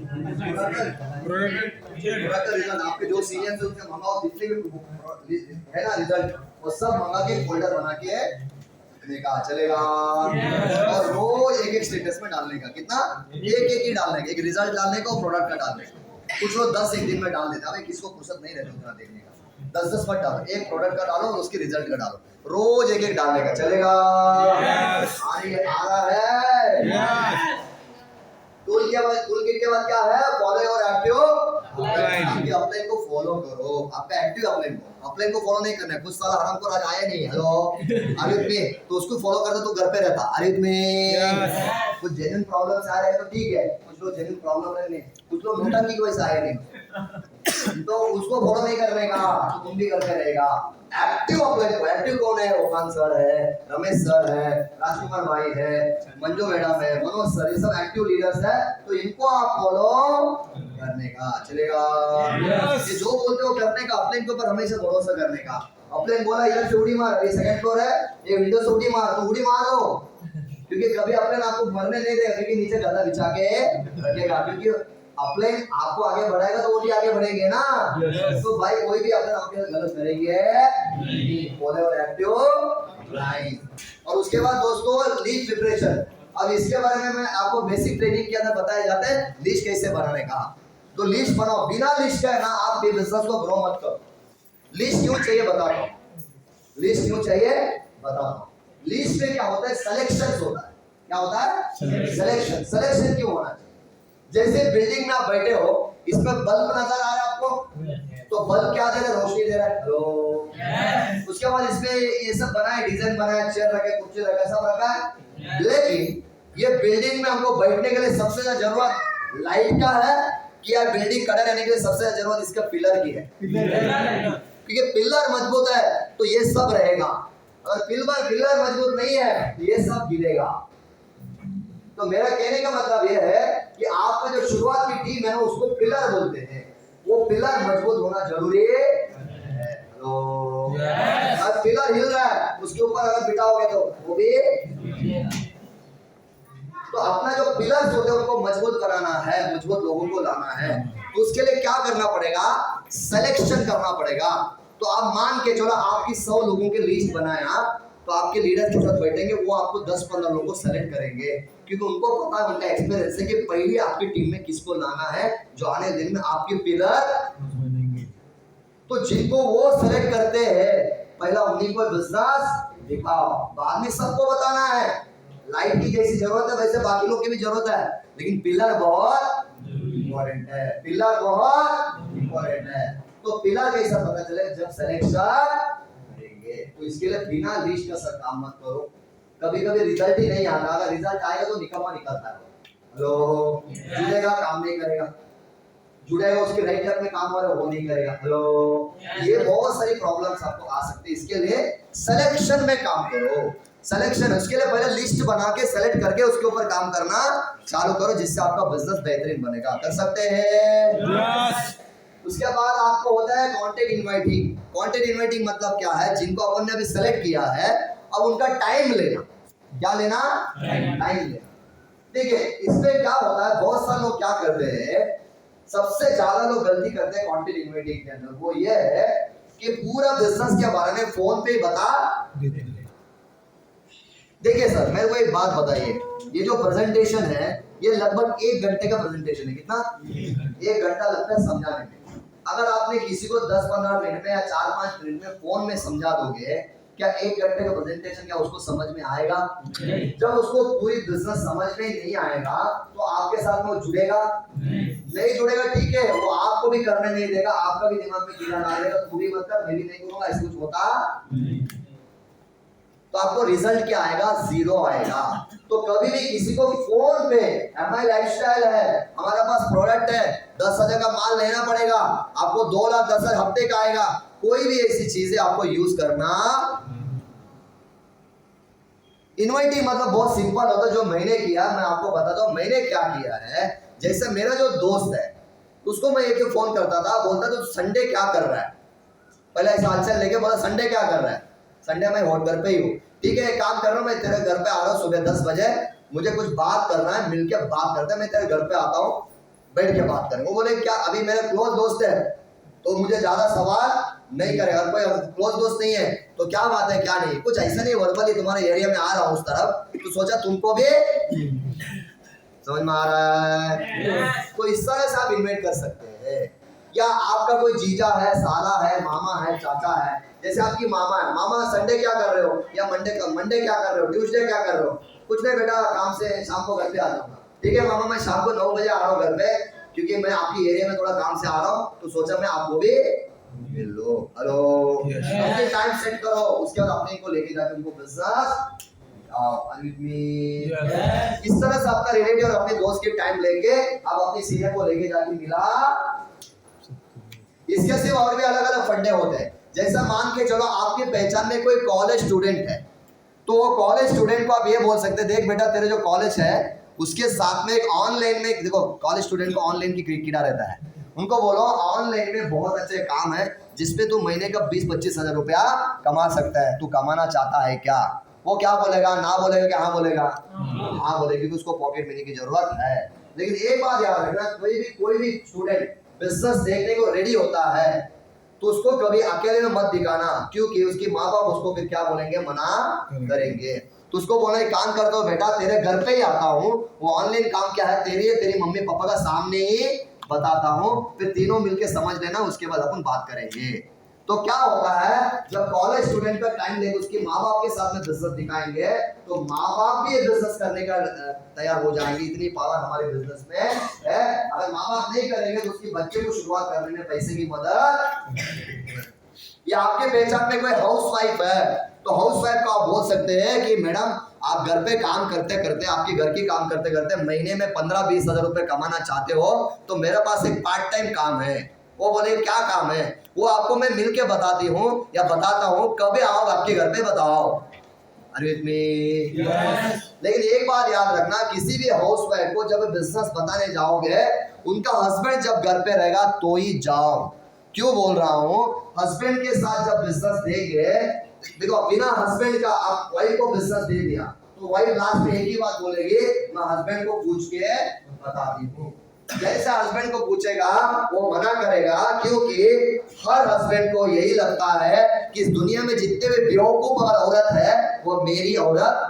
Product का result आपके जो सीनियर से उनसे मंगाओ, जितने भी है ना रिजल्ट, वो सब मंगा के फोल्डर बना के रखने का, चलेगा। और रोज एक एक स्टेटस में डालने का, कितना, एक एक ही डालने का, एक रिजल्ट डालने का और प्रोडक्ट का डालने का। कुछ लोग 10 एक दिन में डाल देते हैं, भाई किसको फुर्सत नहीं रहती उतना देखने का। 10 मत डालो, एक प्रोडक्ट का डालो और उसके रिजल्ट का डालो, रोज एक एक डालने का, चलेगा। आ रहा है। टूल किट के बाद क्या है, फॉलो और एक्टिव अपलाइन को फॉलो करो। आपका एक्टिव अपलाइन को फॉलो नहीं करना है। कुछ साल हराम को आज आया नहीं, हेलो आरिफ में, तो उसको फॉलो करता तो घर पे रहता आरिफ में। कुछ जेन्युइन प्रॉब्लम्स आ रहे हैं तो ठीक है, कुछ लोग जेन्युइन प्रॉब्लम नहीं, कुछ लोग नोटंकी की वजह से आए नहीं, तो उसको फॉलो नहीं करने का, तो तुम भी करते रहेगा। एक्टिव अपलाइन को, एक्टिव कौन है, ओखान सर है, रमेश सर है, राजकुमार भाई है, मंजू मैडम है, मनोज सर, ये सब एक्टिव लीडर्स है, तो इनको आप फॉलो करने का, चलेगा। ये जो बोलते हो करने का, अपलाइन के ऊपर हमेशा भरोसा करने का। अपलाइन बोला इधर से उड़ी मार, ये सेकंड फ्लोर है, ये विंडो से उड़ी मार, तो उड़ी मार दो, क्योंकि कभी अपलाइन आपको मरने नहीं देगा, क्योंकि नीचे गदा बिछा के रखेगा। क्योंकि अपलाइन आपको आगे बढ़ाएगा तो वो भी आगे बढ़ेंगे ना। तो भाई कोई भी अपलाइन आपके साथ गलत करेंगे, बोले और एक्टिव अपलाइन। और उसके बाद दोस्तों लीड प्रिपरेशन। अब इसके बारे में मैं आपको बेसिक ट्रेनिंग के अंदर बताया जाता है लिस्ट कैसे बनाने का। तो लिस्ट बनाओ, बिना लिस्ट का है ना आप भी बिजनेस को ग्रो मत करो। लिस्ट क्यों चाहिए बताता हूं, लिस्ट क्यों चाहिए बताता हूं। लिस्ट में क्या होता है, सिलेक्शन होता है। क्या होता है, सिलेक्शन। सिलेक्शन क्यों होना चाहिए, जैसे बिल्डिंग में आप बैठे हो, इसमें बल्ब नजर आ रहा है आपको, तो बल्ब क्या दे रहा है, रोशनी दे रहा है, हेलो। उसके बाद इसमें ये सब बना है, डिजाइन बना है, चेयर रखे, कुर्सी रखा, सब रखा है। लेकिन ये बिल्डिंग में हमको बैठने के लिए सबसे ज्यादा जरूरत लाइट का है, कि यार बिल्डिंग खड़ा रहने के लिए सबसे ज्यादा जरूरत इसका पिलर की है, क्योंकि पिलर मजबूत है तो ये सब रहेगा। अगर पिलर मजबूत नहीं है तो ये सब गिरेगा। तो मेरा कहने का मतलब यह है कि आपका जो शुरुआत की टीम है ना, उसको पिलर बोलते हैं। वो पिलर मजबूत होना जरूरी है। हेलो, अगर पिलर हिल रहा है उसके ऊपर अगर बिठाओगे तो वो भी। तो अपना जो पिलर्स होते हैं उनको मजबूत कराना है, मजबूत लोगों को लाना है, तो उसके लिए क्या करना पड़ेगा, सिलेक्शन करना पड़ेगा। तो आप मान के चलो आपकी 100 लोगों की लिस्ट बनाया, तो आपके लीडर के साथ बैठेंगे, वो आपको 10-15 लोगों को सेलेक्ट करेंगे, क्योंकि उनको पता है, उनका एक्सपीरियंस है कि पहले आपकी टीम में किसको लाना है जो आने दिन में आपके पिलर बनेंगे। तो जिनको वो सेलेक्ट करते हैं, पहला उन्हीं को बिजनेस दिखाओ, बाद में सबको बताना है। लाइट की जैसी जरूरत है वैसे बाकी लोग की भी जरूरत है, लेकिन पिलर बहुत इंपॉर्टेंट है, पिलर बहुत इंपॉर्टेंट है। तो पिलर कैसा पता चले, जब सिलेक्शन करेंगे। तो इसके लिए बिना लिस्ट का सर काम मत करो। कभी कभी रिजल्ट ही नहीं आता, अगर रिजल्ट आएगा तो निकम्मा निकलता है। हेलो, जुड़ेगा काम नहीं करेगा, जुड़ेगा उसके राइट हैंड में काम हो रहा है वो नहीं करेगा। हेलो, ये बहुत सारी प्रॉब्लम्स आपको आ सकती है। इसके लिए सिलेक्शन में काम करो। सिलेक्शन, उसके लिए पहले लिस्ट बना के सेलेक्ट करके उसके ऊपर काम करना चालू करो, जिससे आपका बिजनेस बेहतरीन बनेगा। कर सकते हैं। उसके बाद आपको होता है कॉन्टेक्ट इनवाइटिंग। कॉन्टेक्ट इनवाइटिंग मतलब क्या है, जिनको अपन ने अभी सेलेक्ट किया है, अब उनका टाइम लेना। क्या लेना, टाइम लेना। देखिए इसमें क्या होता है, बहुत सारे लोग क्या करते हैं, सबसे ज्यादा लोग गलती करते हैं कॉन्टेक्ट इनवाइटिंग के अंदर, वो ये है कि पूरा बिजनेस के बारे में फोन पे बता देते हैं। देखिए सर, मेरे को एक बात बताइए, ये जो प्रेजेंटेशन है ये लगभग 1 घंटे का प्रेजेंटेशन है। कितना, 1 घंटा लगता है समझाने में। अगर आपने किसी को 10-15 मिनट में या 4-5 मिनट में फोन में समझा दोगे, क्या 1 घंटे का प्रेजेंटेशन क्या उसको समझ में आएगा? जब उसको पूरी बिजनेस समझ में नहीं आएगा तो आपके साथ में वो जुड़ेगा नहीं जुड़ेगा, ठीक है, वो आपको भी करने नहीं देगा, आपका भी दिमाग में कीड़ा डाल देगा, तू भी मत कर, मैं भी नहीं करूंगा, ऐसा कुछ होता। तो आपको रिजल्ट क्या आएगा, 0 आएगा। तो कभी भी किसी को फोन पे एमआई लाइफस्टाइल है, हमारे पास प्रोडक्ट है, 10,000 का माल लेना पड़ेगा, आपको 2,10,000 हफ्ते का आएगा, कोई भी ऐसी चीजें आपको यूज करना। इनवाइटिंग मतलब बहुत सिंपल होता है, जो मैंने किया मैं आपको बताता हूँ। मैंने क्या किया है, जैसे मेरा जो दोस्त है उसको मैं एक फोन करता था, बोलता था संडे क्या कर रहा है, पहले ऐसा हालचाल लेके बोला संडे क्या कर रहा है, संडे मैं होट घर पे ही हूँ, ठीक है, एक काम कर रहा हूँ, मैं तेरे घर पे आ रहा हूँ सुबह 10 बजे, मुझे कुछ बात करना है, मिलके बात करते हैं, मैं तेरे घर पे आता हूँ, बैठ के बात करेंगे। वो बोले क्या अभी मेरे क्लोज दोस्त है तो मुझे ज्यादा सवाल नहीं करेगा, और कोई क्लोज दोस्त नहीं है तो क्या बात है क्या नहीं, कुछ ऐसा नहीं वर्बली तुम्हारे एरिया में आ रहा हूँ उस तरफ तो सोचा तुमको भी समझ में आ रहा है, तो इस तरह से आप इन्वाइट कर सकते हैं। या आपका कोई जीजा है, साला है, मामा है, चाचा है, जैसे आपकी मामा है, मामा संडे क्या कर रहे हो, या मंडे क्या कर रहे हो, ट्यूसडे क्या कर रहे हो, कुछ नहीं बेटा काम से शाम को घर पे आ जाऊंगा। ठीक है मामा मैं शाम को 9 बजे आ रहा हूँ घर पे क्योंकि मैं आपकी एरिया में थोड़ा काम से आ रहा हूँ तो सोचा मैं आपको भी मिल लो। हेलो अपने टाइम सेट करो, उसके बाद अपने को लेके जाके उनको बिजनेस इस तरह से आपका रिलेटिव और अपने दोस्त के टाइम लेके आप अपने सीनियर को लेके जाके मिला। इसके सिर्फ और भी अलग अलग फंडे होते हैं। जैसा मान के चलो आपकी पहचान में कोई कॉलेज स्टूडेंट है तो वो कॉलेज स्टूडेंट को आप ये बोल सकते हैं देख बेटा तेरे जो कॉलेज है उसके साथ में एक ऑनलाइन में, देखो कॉलेज स्टूडेंट को ऑनलाइन की कीड़ा रहता है, उनको बोलो ऑनलाइन में बहुत अच्छे काम है जिसपे तू महीने का 20-25 हजार रुपया कमा सकता है, तू कमाना चाहता है क्या? वो क्या बोलेगा? ना बोलेगा कि हाँ बोलेगा? हाँ बोलेगा क्योंकि उसको पॉकेट मनी की जरूरत है। लेकिन एक बात याद रखना, कोई भी स्टूडेंट बिजनेस देखने को रेडी होता है तो उसको कभी अकेले में मत दिखाना, क्योंकि उसकी माँ बाप उसको फिर क्या बोलेंगे, मना करेंगे। तो उसको बोलना एक काम कर दो बेटा तेरे घर पे ही आता हूँ, वो ऑनलाइन काम क्या है तेरी मम्मी पापा का सामने ही बताता हूँ, फिर तीनों मिलके समझ लेना, उसके बाद अपन बात करेंगे। तो क्या होता है जब कॉलेज स्टूडेंट का टाइम लेके उसके माँ बाप के साथ में बिजनेस दिखाएंगे तो माँ बाप भी बिजनेस करने का तैयार हो जाएंगे, इतनी पावर हमारे बिजनेस में है। अगर माँ बाप नहीं करेंगे तो उसके बच्चे को शुरुआत करने में पैसे की मदद। या आपके पहचान में कोई हाउस वाइफ है तो हाउस वाइफ को आप बोल सकते हैं कि मैडम आप घर पे काम करते करते, आपके घर की काम करते करते महीने में 15-20 हजार रुपए कमाना चाहते हो तो मेरे पास एक पार्ट टाइम काम है। वो बोले क्या काम है? वो आपको मैं मिल के बताती हूँ या बताता हूँ, कभी आओ आपके घर पे बताओ। अरे लेकिन एक बात याद रखना, किसी भी हाउस वाइफ को जब बिजनेस बताने जाओगे उनका हस्बैंड जब घर पे रहेगा तो ही जाओ। क्यों बोल रहा हूँ? हस्बैंड के साथ जब बिजनेस देंगे, देखो बिना हस्बैंड का आप वाइफ को बिजनेस दे दिया तो वाइफ लास्ट में एक ही बात बोलेगी, मैं हस्बैंड को पूछ के बताती हूँ। जैसे हस्बैंड को पूछेगा वो मना करेगा, क्योंकि हर हस्बैंड को यही लगता है कि इस दुनिया में जितने भी बेवकूफ औरत है वो मेरी औरत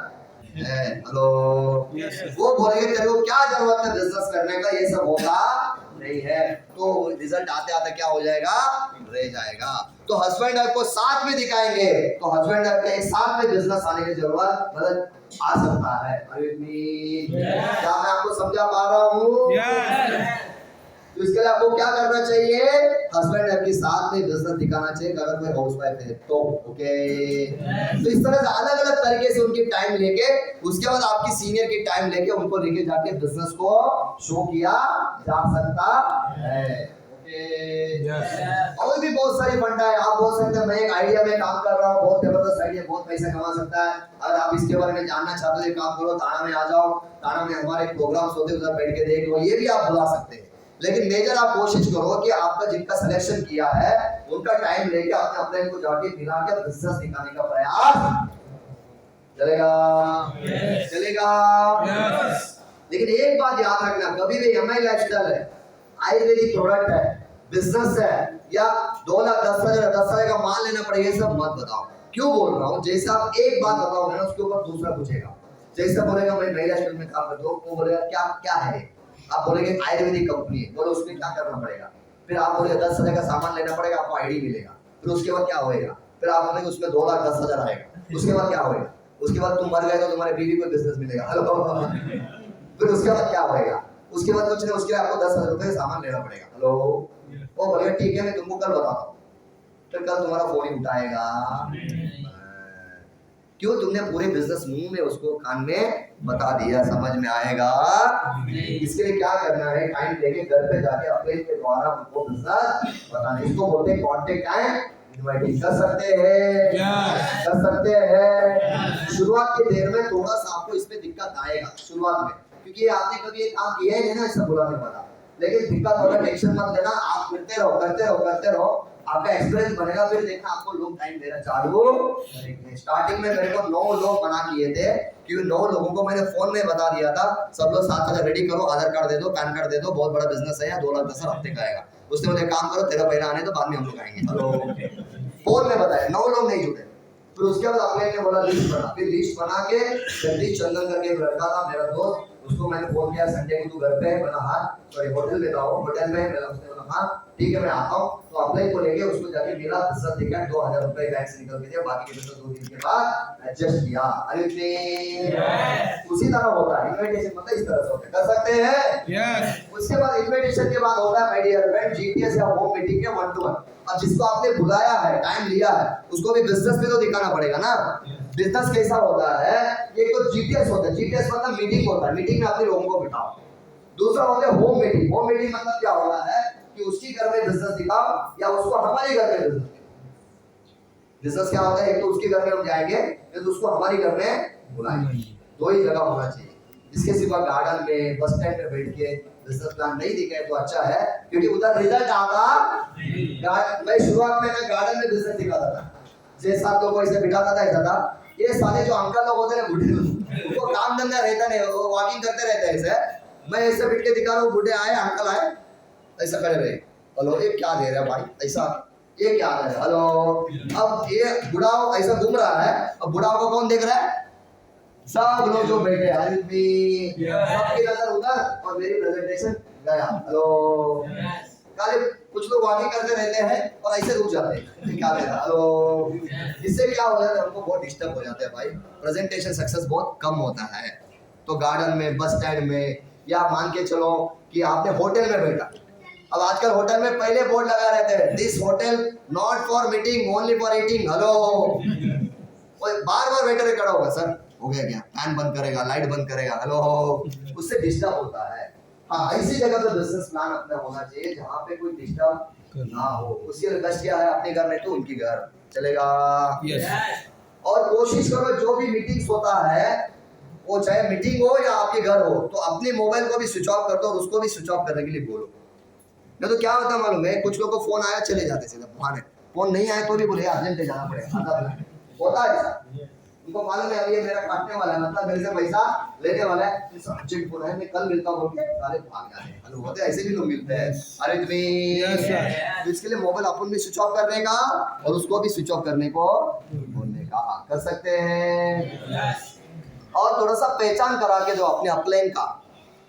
है। हेलो वो बोलेंगे तेरे को क्या जरूरत है बिजनेस करने का, ये सब होता नहीं है। तो रिजल्ट आते आते क्या हो जाएगा, रह जाएगा। तो हस्बैंड वाइफ को साथ में दिखाएंगे तो हस्बैंड वाइफ के एक साथ में बिजनेस आने की जरूरत मतलब आ सकता है। क्या मैं आपको समझा पा रहा हूँ? तो इसके लिए आपको क्या करना चाहिए, हस्बैंड वाइफ के साथ में बिजनेस दिखाना चाहिए अगर कोई हाउस वाइफ है तो। ओके तो इस तरह से अलग अलग तरीके से उनकी टाइम लेके उसके बाद आपकी सीनियर की टाइम लेके उनको लेके जाके बिजनेस को शो किया जा सकता है। और भी बहुत सारी फंडा है। आप बोल सकते हैं मैं एक आइडिया में काम कर रहा हूँ, बहुत जबरदस्त आइडिया, बहुत पैसा कमा सकता है। अगर आप इसके बारे में जानना चाहते हो काम करो, ताना में आ जाओ, ताना में हमारे प्रोग्राम्स होते हैं उधर बैठ के देख लो, ये भी आप बुला सकते हैं। लेकिन मेजर आप कोशिश करो कि आपका जिनका सिलेक्शन किया है उनका टाइम लेके अपने अपने को जाके मिला के बिजनेस दिखाने का प्रयास चलेगा। चलेगा लेकिन एक बात याद रखना, कभी भी एमआई लाइफस्टाइल है, आयुर्वेदिक प्रोडक्ट है, बिजनेस है या 2 लाख 10 हजार का माल लेना पड़ेगा, ये सब मत बताओ। क्यों बोल रहा हूँ, जैसे आप एक बात बताओगे ना उसके ऊपर दूसरा पूछेगा। जैसे बोलेगा मैं नई लाइफस्टाइल में काम करता हूँ, वो बोलेगा क्या क्या है, आप बोलेंगे आयुर्वेदिक कंपनी है, बोलो उसमें क्या करना पड़ेगा, फिर आप बोलेंगे 10 हजार का सामान लेना पड़ेगा, आपको आईडी मिलेगा, फिर उसके बाद क्या होएगा, फिर आप बोलेंगे उसमें 2 लाख 10 हजार आएगा, उसके बाद क्या होएगा, उसके बाद तुम मर गए तो तुम्हारे बीवी को बिजनेस मिलेगा। हेलो फिर उसके बाद क्या होएगा, उसके बाद कुछ नहीं, उसके लिए आपको 10 हजार रुपए सामान लेना पड़ेगा। हेलो वो बोलेगा ठीक है मैं तुमको कल बताता हूँ, फिर कल तुम्हारा फोन ही उठाएगा। क्यों, तुमने पूरे बिजनेस मुंह में उसको कान में बता दिया। समझ में आएगा? इसके लिए क्या करना है, टाइम लेके घर पे जाके अपने के द्वारा उनको बिजनेस बताना, इसको बोलते हैं कांटेक्ट एंड इनवाइटिंग। कर सकते हैं कर सकते हैं। शुरुआत के देर में थोड़ा सा आपको इसमें दिक्कत आएगा शुरुआत में, क्योंकि आपने कभी एक काम किया ही नहीं ना ऐसा बुलाने वाला, लेकिन दिक्कत होगा, टेंशन मत लेना, आप करते रहो करते रहो करते रहो, आपका एक्सपीरियंस बनेगा, फिर देखना आपको लोग टाइम देना चालू करेंगे। स्टार्टिंग में मेरे को 9 लोग मना किए थे, क्योंकि 9 लोगों को मैंने फोन में बता दिया था सब लोग 7,000 रेडी करो, आधार कार्ड दे दो, पैन कार्ड दे दो, बहुत बड़ा बिजनेस है, 2,10,000 हफ्ते का आएगा। उसने मुझे काम करो, तेरा महीना आने तो बाद में हम लोग आएंगे। हेलो, फोन में बताया, 9 लोग नहीं जुटे। फिर उसके बाद अगले ने बोला लिस्ट बना, फिर लिस्ट बना के जगदीश चंदन करके एक लड़का था मेरा दोस्त, उसको मैंने फोन किया संडे को तू घर पे है, बोला हाँ, सॉरी होटल में था वो, होटल में मेरा, उसने बोला हाँ ठीक है मैं आता हूँ। तो अप्लाई को लेके उसको जाके मिला, 10,000 दिखा, 2,000 रुपए बैंक से निकल के दिया, बाकी के पैसे 2 दिन के बाद एडजस्ट किया। अरे उसी तरह होता है इनविटेशन, मतलब इस तरह से होता है, कर सकते हैं। उसके बाद इनविटेशन के बाद होता है माय डियर फ्रेंड जीटीएस या होम मीटिंग के 1 to 1। अब जिसको आपने बुलाया है, टाइम लिया है, उसको भी बिजनेस में तो दिखाना पड़ेगा ना। बिजनेस कैसा होता है, एक तो जीटीएस होता है, जीटीएस मतलब मीटिंग होता है, मीटिंग में अपने लोगों को बिठाओ। दूसरा होता है होम मीटिंग, होम मीटिंग मतलब क्या होता है कि उसकी घर में बिजनेस दिखाओ या उसको हमारे घर में बिजनेस दिखाओ। बिजनेस क्या होता है, एक तो उसके घर में हम जाएंगे, फिर उसको हमारे घर में बुलाएंगे, 2 ही जगह होना चाहिए। इसके सिवा गार्डन में, बस स्टैंड में बैठ के बिजनेस प्लान नहीं दिखाए तो अच्छा है, क्योंकि उधर रिजल्ट आता। मैं शुरुआत में ना गार्डन में बिजनेस दिखाता था, 6-7 लोगों को ऐसे बिठाता था, ऐसा था। ये सारे जो अंकल लोग होते हैं बूढ़े लोग, उनको काम धंधा रहता नहीं, वो वॉकिंग करते रहते हैं ऐसे। मैं ऐसे बैठ के दिखा रहा हूँ, बूढ़े आए, अंकल आए, ऐसा खड़े रहे, हेलो ये क्या दे रहा है भाई, ऐसा ये क्या दे रहा है, हेलो। अब ये बुढ़ाओ ऐसा घूम रहा है, अब बुढ़ाओ को कौन देख रहा है, सब लोग जो बैठे हैं, सबकी नजर उधर और मेरी प्रेजेंटेशन गया, हेलो। काले कुछ लोग वॉकिंग करते रहते हैं और ऐसे रुक जाते हैं, क्या दे रहा, हेलो। इससे क्या हो जाता है, हमको बहुत डिस्टर्ब हो जाता है भाई, प्रेजेंटेशन सक्सेस बहुत कम होता है। तो गार्डन में, बस स्टैंड में, या मान के चलो कि आपने होटल में बैठा। अब आजकल होटल में पहले बोर्ड लगा रहते हैं, this hotel not for meeting only for eating, hello. Bar bar waiter खड़ा होगा, सर हो गया क्या, फैन बंद करेगा, लाइट बंद करेगा, हेलो, उससे डिस्टर्ब होता है। हाँ, ऐसी जगह पे बिजनेस प्लान अपना होना चाहिए जहाँ पे कोई डिस्टर्ब ना हो। उसके लिए बेस्ट क्या है, अपने घर नहीं तो उनकी घर चलेगा। और कोशिश करो जो भी मीटिंग्स होता है, वो चाहे मीटिंग हो या आपके घर हो, तो अपने मोबाइल को भी स्विच ऑफ कर दो और उसको भी स्विच ऑफ करने के लिए बोलो। नहीं तो क्या होता है मालूम है, कुछ लोग को फोन आया चले जाते सीधा वहां, फोन नहीं आए तो भी बोले अर्जेंट जाना पड़ेगा, होता है ऐसा। उनको मालूम है अब ये मेरा काटने वाला है, मतलब मेरे से पैसा लेने वाला है, अर्जेंट फोन है, मैं कल मिलता हूँ, सारे भाग जाते हैं। हेलो, होते ऐसे भी लोग मिलते हैं। अरे तुम्हें इसके लिए मोबाइल अपन भी स्विच ऑफ करने का और उसको भी स्विच ऑफ करने को बोलने का, कर सकते हैं। और थोड़ा सा पहचान करा के दो अपने अपलाइन का,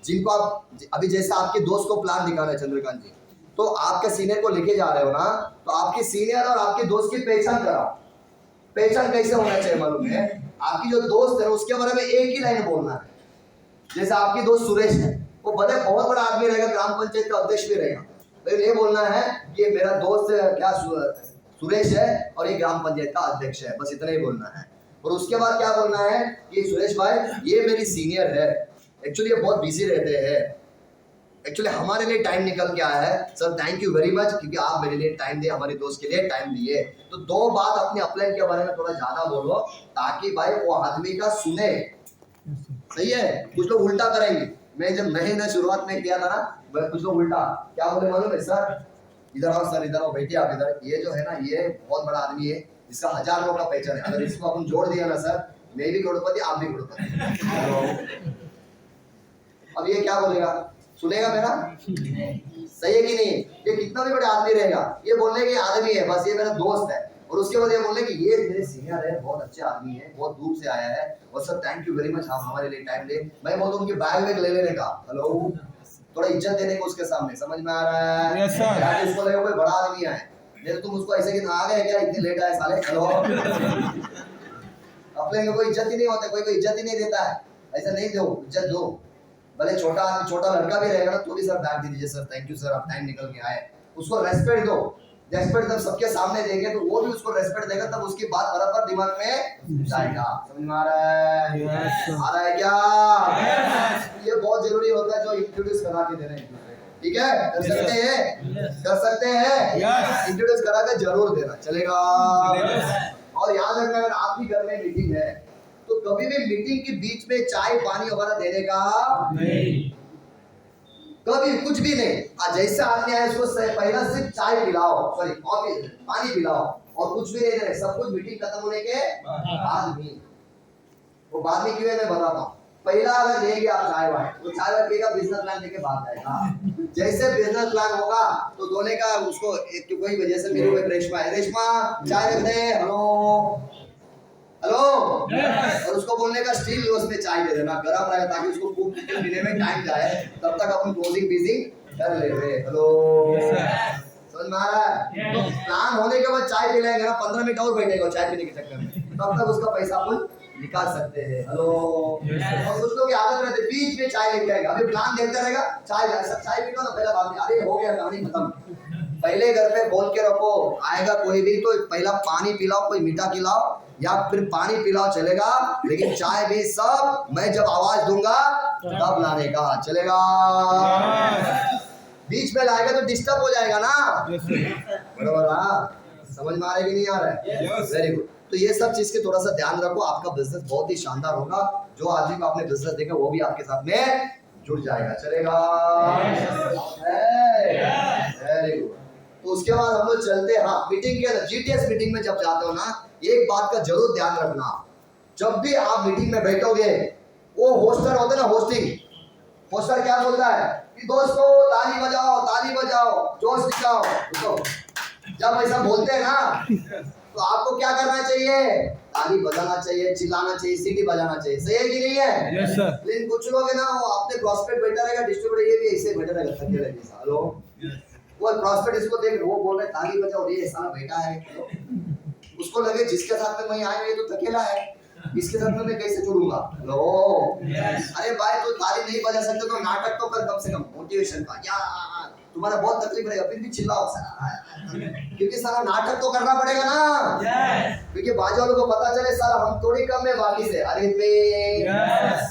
जिनको आप अभी जैसे आपके दोस्त को प्लान दिखाना है चंद्रकांत जी, तो आपके सीनियर को लेके जा रहे हो ना, तो आपके सीनियर और आपके दोस्त की पहचान कराओ। पहचान कैसे होना चाहिए मालूम है, आपकी जो दोस्त है उसके बारे में एक ही लाइन बोलना है। जैसे आपकी दोस्त सुरेश है, वो बड़े बहुत बड़ा आदमी रहेगा, ग्राम पंचायत का अध्यक्ष भी रहेगा, लेकिन ये बोलना है कि ये मेरा दोस्त क्या सुरेश है और ये ग्राम पंचायत का अध्यक्ष है, बस इतना ही बोलना है। और उसके बाद क्या बोलना है कि सुरेश भाई ये मेरी सीनियर है, एक्चुअली ये बहुत बिजी रहते हैं, एक्चुअली हमारे लिए टाइम निकल के आया है, sir thank you very much क्योंकि आप मेरे लिए टाइम दिए, हमारे दोस्त के लिए टाइम दिए। तो 2 बात अपने अपलाइन के बारे में थोड़ा ज्यादा बोलो, ताकि भाई वो आदमी का सुने। सही है। कुछ लोग उल्टा करेंगे, मैं जब महीना शुरुआत में किया था ना, कुछ लोग उल्टा क्या बोले मालूम है, सर इधर आओ, सर इधर आओ, बैठिए आप इधर, ये जो है ना ये बहुत बड़ा आदमी है, इसका 1000 लोगों का पहचान है, अगर इसको अपन जोड़ दिया ना सर, मैं भी करोड़पति आप भी करोड़पति। अब ये क्या बोलेगा, सुनेगा मेरा, सही है कि नहीं। ये कितना भी बड़ा आदमी रहेगा, ये बोलने के आदमी है, बस ये मेरा दोस्त है, और उसके बाद ये बोलने कि ये मेरे सीनियर है, बहुत अच्छे आदमी है, बहुत दूर से आया है, और sir thank you very much आप हमारे लिए टाइम दे। मैं बोलता हूँ उनके बैग वैग ले लेने का, हेलो, थोड़ा इज्जत देने को उसके सामने, समझ में आ रहा है। Yes sir. उसको लगे कोई बड़ा आदमी है, नहीं तो तुम उसको ऐसे कि आ गए क्या, इतने लेट आए साले, हेलो। अपने कोई इज्जत ही नहीं होता, कोई इज्जत ही नहीं देता है, ऐसा नहीं दो, इज्जत दो। भले छोटा लड़का भी रहेगा ना तो भी सर बैग दे दीजिए, सर थैंक यू सर आप टाइम निकल के आए, उसको रेस्पेक्ट दो। रेस्पेक्ट जब सबके सामने देंगे तो वो भी उसको रेस्पेक्ट देगा, तब उसकी बात बराबर दिमाग में जाएगा। समझ में आ रहा है? आ रहा है क्या? ये बहुत जरूरी होता है जो इंट्रोड्यूस करा के दे रहे हैं, ठीक है, कर सकते हैं, कर सकते हैं, इंट्रोड्यूस करा के जरूर देना, चलेगा। और याद रखना अगर आपकी घर में मीटिंग है तो कभी भी मीटिंग के बीच में चाय पानी वगैरह देने का नहीं। कभी कुछ भी नहीं। जैसे आदमी आए उसको पहला सिर्फ चाय पिलाओ, सॉरी कॉफी पानी पिलाओ और कुछ भी नहीं दे, सब कुछ मीटिंग खत्म होने के बाद भी। वो बाद में क्यों है मैं बताता हूँ। पहला अगर लेंगे आप चाय वाय, तो चाय वाय पिएगा, बिजनेस प्लान लेके भाग जाएगा। जैसे बिजनेस प्लान होगा तो दोने का उसको एक कोई वजह से मेरे को रेशमा है, रेशमा चाय रख दे, हेलो हेलो, और उसको बोलने का स्टील उसमें चाय दे देना, गर्म रहे ताकि उसको खूब पीने में टाइम जाए, तब तक अपन क्लोजिंग बीजिंग कर ले रहे। हेलो समझ में आ रहा है? तो प्लान होने के बाद चाय पी लेंगे ना, 15 मिनट और बैठेगा चाय पीने के चक्कर में, तब तक उसका पैसा अपन निकाल सकते हैं। हेलो और कुछ लोग की आदत रहती है बीच में चाय लेके आएगा, अभी प्लान देखता रहेगा, चाय पी लो ना पहला, बाद में अरे हो गया कहानी खत्म। पहले घर पे बोल के रखो, आएगा कोई भी तो पहला पानी पिलाओ, कोई मीठा खिलाओ या फिर पानी पिलाओ चलेगा, लेकिन चाय भी सब मैं जब आवाज दूंगा तब लाने का चलेगा। बीच में लाएगा तो डिस्टर्ब हो जाएगा ना, बराबर? हाँ समझ में आ रहा है कि नहीं आ रहा है? Very good. तो ये सब चीज के थोड़ा सा ध्यान रखो, आपका बिजनेस बहुत ही शानदार होगा। जो आदमी को आपने बिजनेस देखा वो भी आपके साथ में जुड़ जाएगा, चलेगा? Very good. तो उसके बाद हम लोग चलते हैं मीटिंग के अंदर। जीटीएस मीटिंग में जब जाते हो ना, एक बात का जरूर ध्यान रखना, जब भी आप मीटिंग में बैठोगे, वो होस्टर होते ना, होस्टर क्या बोलता है कि दोस्तों ताली बजाओ, जोश दिखाओ। तो जब ऐसा बोलते हैं ना तो आपको क्या करना चाहिए? ताली बजाना चाहिए, चिल्लाना चाहिए, सीटी बजाना चाहिए, सही है कि नहीं है? Yes sir. लेकिन कुछ लोग है ना, वो अपने प्रॉस्पेक्ट बैठा रहेगा, डिस्ट्रीब्यूटर ये भी ऐसे बैठा रहेगा थकेले जैसा। हेलो वो प्रॉस्पेक्ट इसको देख वो बोल रहे ताली बजाओ, ये ऐसा बैठा है, उसको लगे जिसके साथ में मैं आया ये तो थकेला है, इसके साथ में मैं कैसे जुड़ूंगा? लो अरे भाई तो ताली नहीं बजा सकते तो नाटक तो कर कम से कम, मोटिवेशन का। या तुम्हारा बहुत तकलीफ रहेगा फिर भी चिल्लाओ क्योंकि सारा नाटक तो करना पड़ेगा ना, क्योंकि बाजू वालों को पता चले सारा हम थोड़ी कम है बाकी से। अरे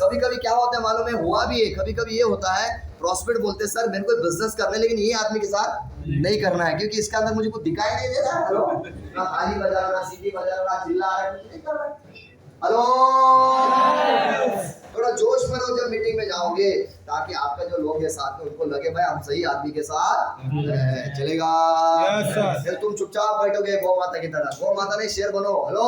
कभी कभी क्या होता है मालूम है, हुआ भी है, कभी कभी ये होता है प्रॉस्पेक्ट बोलते सर मेरे को बिजनेस करने, लेकिन ये आदमी के साथ नहीं करना है क्योंकि इसके अंदर मुझे कुछ दिखाई नहीं दे रहा है। हेलो ना ताली बजा रहा, ना सीटी बजा रहा, चिल्ला रहा, कुछ नहीं कर रहा। हेलो थोड़ा जोश में रहो जब मीटिंग में जाओगे, ताकि आपका जो लोग है साथ में उनको लगे भाई हम सही आदमी के साथ चलेगा। फिर तुम चुपचाप बैठोगे गौ माता की तरह, गौ माता नहीं शेर बनो। हेलो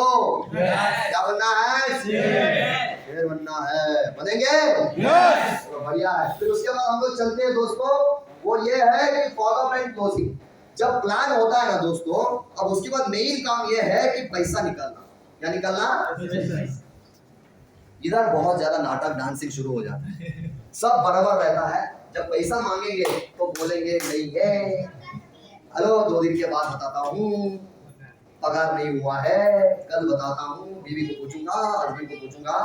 क्या बनना है? शेर बनना है, बनेंगे? तो बढ़िया है। फिर उसके बाद हम लोग चलते हैं दोस्तों, वो ये है कि फॉलो एंड क्लोजिंग। जब प्लान होता है ना दोस्तों, अब उसके बाद मेन काम ये है कि पैसा निकालना। क्या निकालना? इधर बहुत ज्यादा नाटक डांसिंग शुरू हो जाता है, सब बराबर रहता है। जब पैसा मांगेंगे तो बोलेंगे नहीं है, हेलो 2 दिन के बाद बताता हूँ, पगार नहीं हुआ है, कल बताता हूँ, बीवी को पूछूंगा, हस्बैंड को पूछूंगा।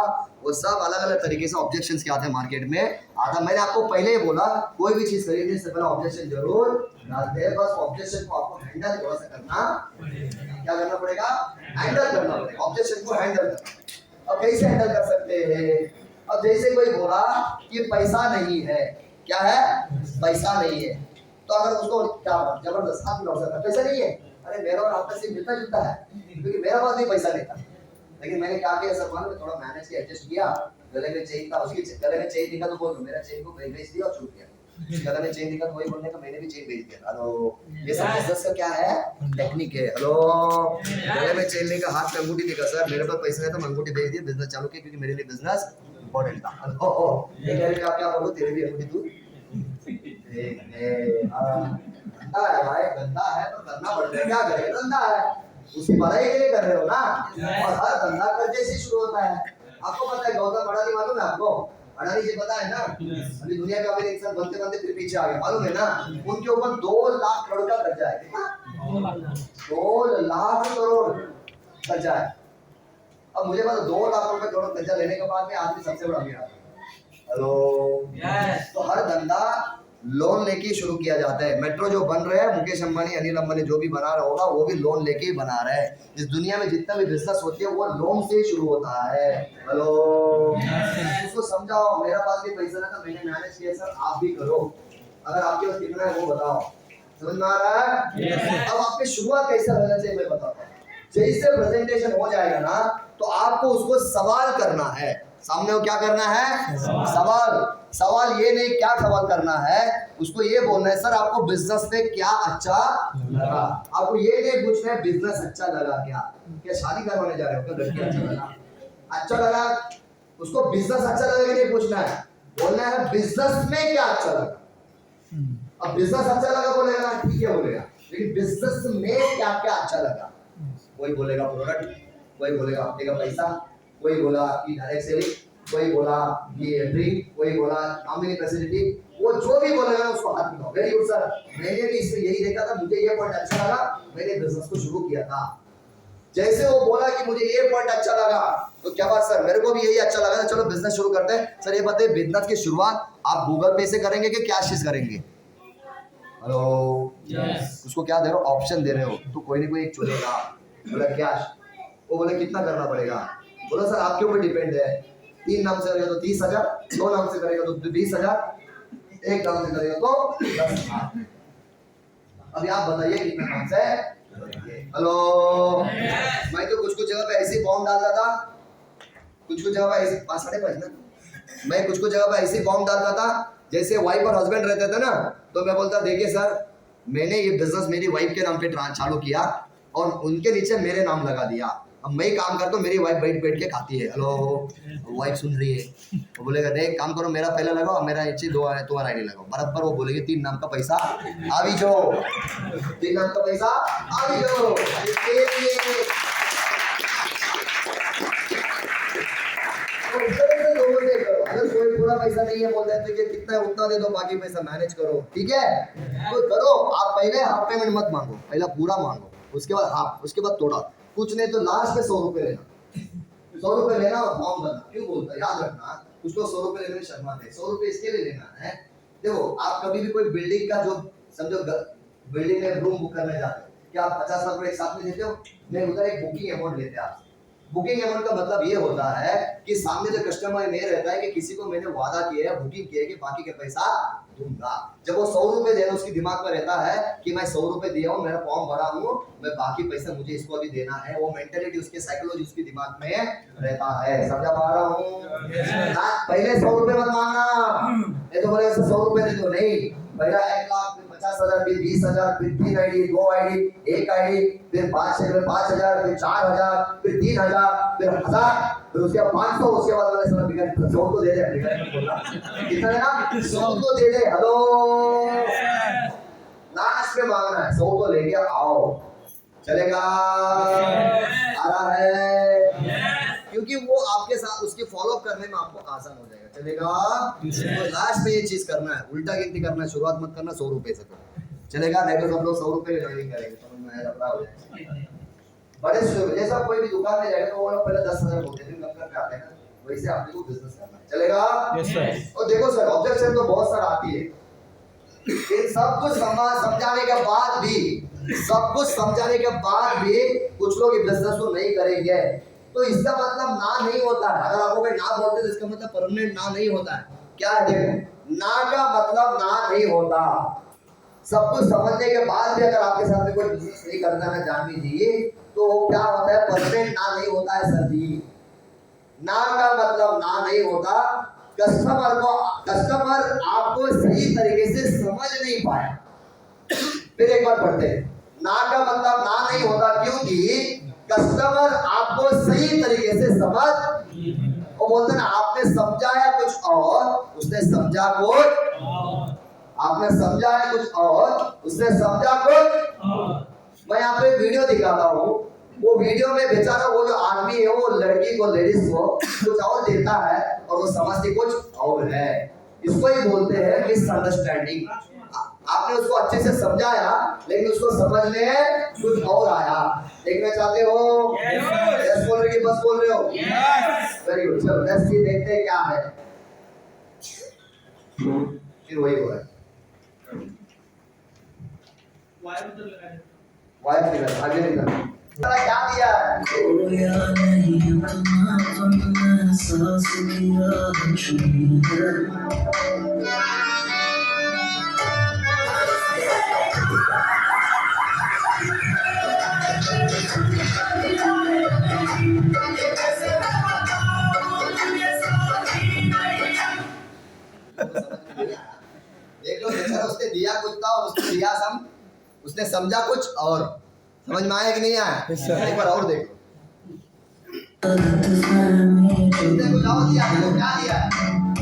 वो सब अलग अलग तरीके से ऑब्जेक्शंस क्या आते हैं मार्केट में आता। मैंने आपको पहले ही बोला कोई भी चीज खरीदने से पहले ऑब्जेक्शन जरूर डालते हैं, बस ऑब्जेक्शन को आपको हैंडल थोड़ा सा करना, क्या करना पड़ेगा? हैंडल करना पड़ेगा, ऑब्जेक्शन को हैंडल करना। अब कैसे हैंडल कर सकते हैं? अब जैसे कोई बोला कि पैसा नहीं है, क्या है? पैसा नहीं है, तो अगर उसको क्या जबरदस्त हाथ में पैसा नहीं है, अरे मेरा और आपका सिर्फ मिलता जुलता है, क्योंकि मेरा पास नहीं पैसा नहीं था, लेकिन मैंने क्या किया सर मालूम है, थोड़ा मैनेज किया, एडजस्ट किया। गले में चेन था, उसकी गले में चेन दिखा तो बोल दो मेरा चेन को भेज दिया और छूट गया। गले में चेन दिखा तो वही बोलने का मैंने भी चेन भेज दिया। हेलो ये सब बिजनेस का क्या है? टेक्निक है। हेलो गले में चेन लेकर हाथ में अंगूठी दिखा, सर मेरे पास पैसा है तो अंगूठी भेज दिया, बिजनेस चालू किया, क्योंकि मेरे लिए बिजनेस इंपॉर्टेंट था। हेलो ये कह रहे आप क्या बोलो, तेरे भी अंगूठी तू गंदा है भाई, गंदा है तो करना पड़ेगा, क्या करें? गंदा है, उसकी भलाई के लिए कर रहे हो ना। और हर धंधा कर्जे से शुरू होता है। आपको पता है गौतम अडानी मालूम है आपको? अडानी जी पता है ना, अभी दुनिया का अमीर इंसान बनते बनते फिर पीछे आ गया, मालूम है ना? उनके ऊपर 2 लाख करोड़ का कर्जा है। 2 लाख करोड़ कर्जा है। अब मुझे पता 2 लाख रुपए करोड़ कर्जा लेने के बाद में आदमी सबसे बड़ा अमीर आदमी। हेलो तो हर धंधा लोन लेके शुरू किया जाता है। मेट्रो जो बन रहे हैं, मुकेश अंबानी, अनिल अंबानी जो भी बना रहा होगा वो भी लोन लेके ही बना रहे हैं। इस दुनिया में जितना भी बिजनेस होती है वो लोन से ही शुरू होता है। हेलो उसको समझाओ, मेरा पास भी पैसा ना था, मैंने मैनेज किया, सर आप भी करो, अगर आपके पास कितना है वो बताओ। समझ में आ रहा है? अब आपकी शुरुआत कैसे होना चाहिए मैं बताता हूँ। जैसे प्रेजेंटेशन हो जाएगा ना, तो आपको उसको सवाल करना है। सामने को क्या करना है? सवाल ये नहीं क्या सवाल करना है, उसको ये बोलना है सर आपको बिजनेस में क्या अच्छा लगा। आपको ये नहीं पूछना है बिजनेस अच्छा लगा क्या शादी करवाने जा रहे हो क्या, लड़की अच्छा लगा, उसको बिजनेस अच्छा लगा कि नहीं पूछना है, बोलना है बिजनेस में क्या अच्छा लगा। अब बिजनेस अच्छा लगा बोलेगा ठीक है बोलेगा, लेकिन बिजनेस में क्या क्या अच्छा लगा, कोई बोलेगा प्रोडक्ट, कोई बोलेगा हफ्ते का पैसा, कोई बोला कि डायरेक्ट सेलिंग, कोई बोला कि ड्रिंक, कोई बोला नॉमिनी फैसिलिटी, वो जो भी बोलेगा ना उसको हाथ मिलाओ। वेरी गुड सर, मैंने भी इसमें यही देखा था, मुझे ये पॉइंट अच्छा लगा, मैंने बिजनेस को शुरू किया था। जैसे वो बोला कि मुझे ये पॉइंट अच्छा लगा, तो क्या बात सर मेरे को भी यही अच्छा लगा, चलो बिजनेस शुरू करते हैं। सर ये बताइए बिजनेस की शुरुआत आप गूगल पे से करेंगे कि कैश से करेंगे? हेलो उसको क्या दे रहे हो? ऑप्शन दे रहे हो, तो कोई ना कोई एक चुनेगा। बोला कैश, वो बोले कितना करना पड़ेगा? बोला सर आपके ऊपर डिपेंड है, 3 नाम से करेगा तो 30,000, 2 नाम से करेगा तो 20,000, 1 नाम से करेगा तो 10,000। अभी आप बताइए कितने नाम से? हेलो मैं तो कुछ जगह पे ऐसे बॉम्ब डालता था, कुछ जगह पे ऐसे 5:30 ना, मैं कुछ जगह पे ऐसे बॉम्ब डालता था, जैसे वाइफ और हस्बैंड रहते थे ना, तो मैं बोलता देखिए सर मैंने ये बिजनेस मेरी वाइफ के नाम पे चालू किया और उनके नीचे मेरे नाम लगा दिया, अब मैं ही काम करता हूँ, मेरी वाइफ बैठ के खाती है। हेलो वाइफ सुन रही है, वो बोलेगा देख काम करो, मेरा पहला लगाओ, मेरा नीचे 2 आईडी लगाओ, बराबर वो बोलेगी 3 नाम का पैसा आवी जो, 3 नाम का पैसा आवी जो। अगर कोई पूरा पैसा नहीं है बोलते हैं तो ये कितना है उतना दे दो, बाकी पैसा मैनेज करो, ठीक है तो करो। आप पहले हाफ पेमेंट मत मांगो, पहला पूरा मांगो, उसके बाद हाफ, उसके बाद थोड़ा, कुछ नहीं तो लास्ट में 100 रुपए लेना, 100 रुपए लेना और फॉर्म भरना। क्यों बोलता है याद रखना, कुछ लोग 100 रुपए लेने में शर्माते हैं, 100 रुपए इसके लिए लेना है। देखो आप कभी भी कोई बिल्डिंग का जो समझो बिल्डिंग में रूम बुक करने जाते हो, क्या आप 50 लाख रुपए एक साथ में देते हो? नहीं, उधर एक बुकिंग अमाउंट लेते हैं आप। बुकिंग अमाउंट का मतलब ये होता है कि सामने जो कस्टमर में रहता है कि किसी को मैंने वादा किया है, बुकिंग किया है कि बाकी का पैसा दूंगा। जब वो 100 रुपए देना उसकी दिमाग में रहता है कि मैं 100 रुपए दिया हूँ, मेरा फॉर्म भरा हूँ, मैं बाकी पैसा मुझे इसको अभी देना है, वो मेंटेलिटी उसके साइकोलॉजी उसके दिमाग में रहता है। समझा पा रहा हूँ? पहले 100 रुपए मत मांगना, नहीं तो बोले 100 रुपए दे दो, नहीं पहला 1,50,000, फिर 20,000, फिर 3 आईडी, 2 आईडी, 1 आईडी, फिर 5,000, फिर 4,000, फिर 3,000, फिर 1,000, फिर उसके बाद 500, उसके बाद वाले समय बिगड़ 100 तो दे दे, कितना देना? 100 तो दे दे। हेलो लास्ट में मांगना है, 100 तो लेके आओ, चलेगा? आ रहा है? क्योंकि वो आपके साथ उसके फॉलो अप करने में आपको आसान हो जाएगा, चलेगा? तो लास्ट में ये चीज करना है, उल्टा गिनती करना है, शुरुआत मत करना 100 रुपए से करो, चलेगा? नहीं तो सब लोग 100 रुपए ज्वाइनिंग करेंगे, समझ में आया? लफड़ा हो जाएगा। बड़े जैसा कोई भी दुकान में जाएगा तो वो लोग पहले 10,000 बोलते हैं, कम करके आते हैं ना, वैसे आपको को बिजनेस करना है, चलेगा? Yes sir. और देखो सर ऑब्जेक्शन तो बहुत सारा आती है, इन सब कुछ समझाने के बाद भी, सब कुछ समझाने के बाद भी कुछ लोग ये बिजनेस को नहीं करेंगे, तो इसका मतलब ना नहीं होता है। अगर आपको कोई ना बोलते तो इसका मतलब परमानेंट ना नहीं होता है। क्या है? देखो ना का मतलब ना नहीं होता। सब कुछ समझने के बाद भी अगर आपके साथ में कोई बिजनेस नहीं करना है जानवी जी, तो क्या होता है? परमानेंट ना नहीं होता है सर जी। ना का मतलब ना नहीं होता, कस्टमर आपको सही तरीके से समझ नहीं पाया। फिर एक बार पढ़ते हैं, ना का मतलब ना नहीं होता क्योंकि कस्टमर आपको सही तरीके से समझ, वो बोलते ना आपने समझाया कुछ और उसने समझा कुछ, आपने समझाया कुछ और उसने समझा कुछ। मैं यहाँ पे वीडियो दिखाता हूँ, वो वीडियो में बेचारा वो जो आदमी है वो लड़की को, लेडीज को कुछ और देता है और वो समझती कुछ और है। इसको ही बोलते हैं मिसअंडरस्टैंडिंग। आपने उसको अच्छे से समझाया लेकिन उसको समझ में कुछ और आया। देखना चाहते हो? यस बोल रहे हो, बस बोल रहे हो? Very good. चलो नेक्स्ट ये देखते हैं क्या है। फिर वही हो रहा है, वाइफ निकल आगे निकल क्या दिया है? लिया उसने समझा कुछ और समझ में आया कि नहीं आया? एक बार और देखो। इसने कुछ और दिया, देखो क्या दिया है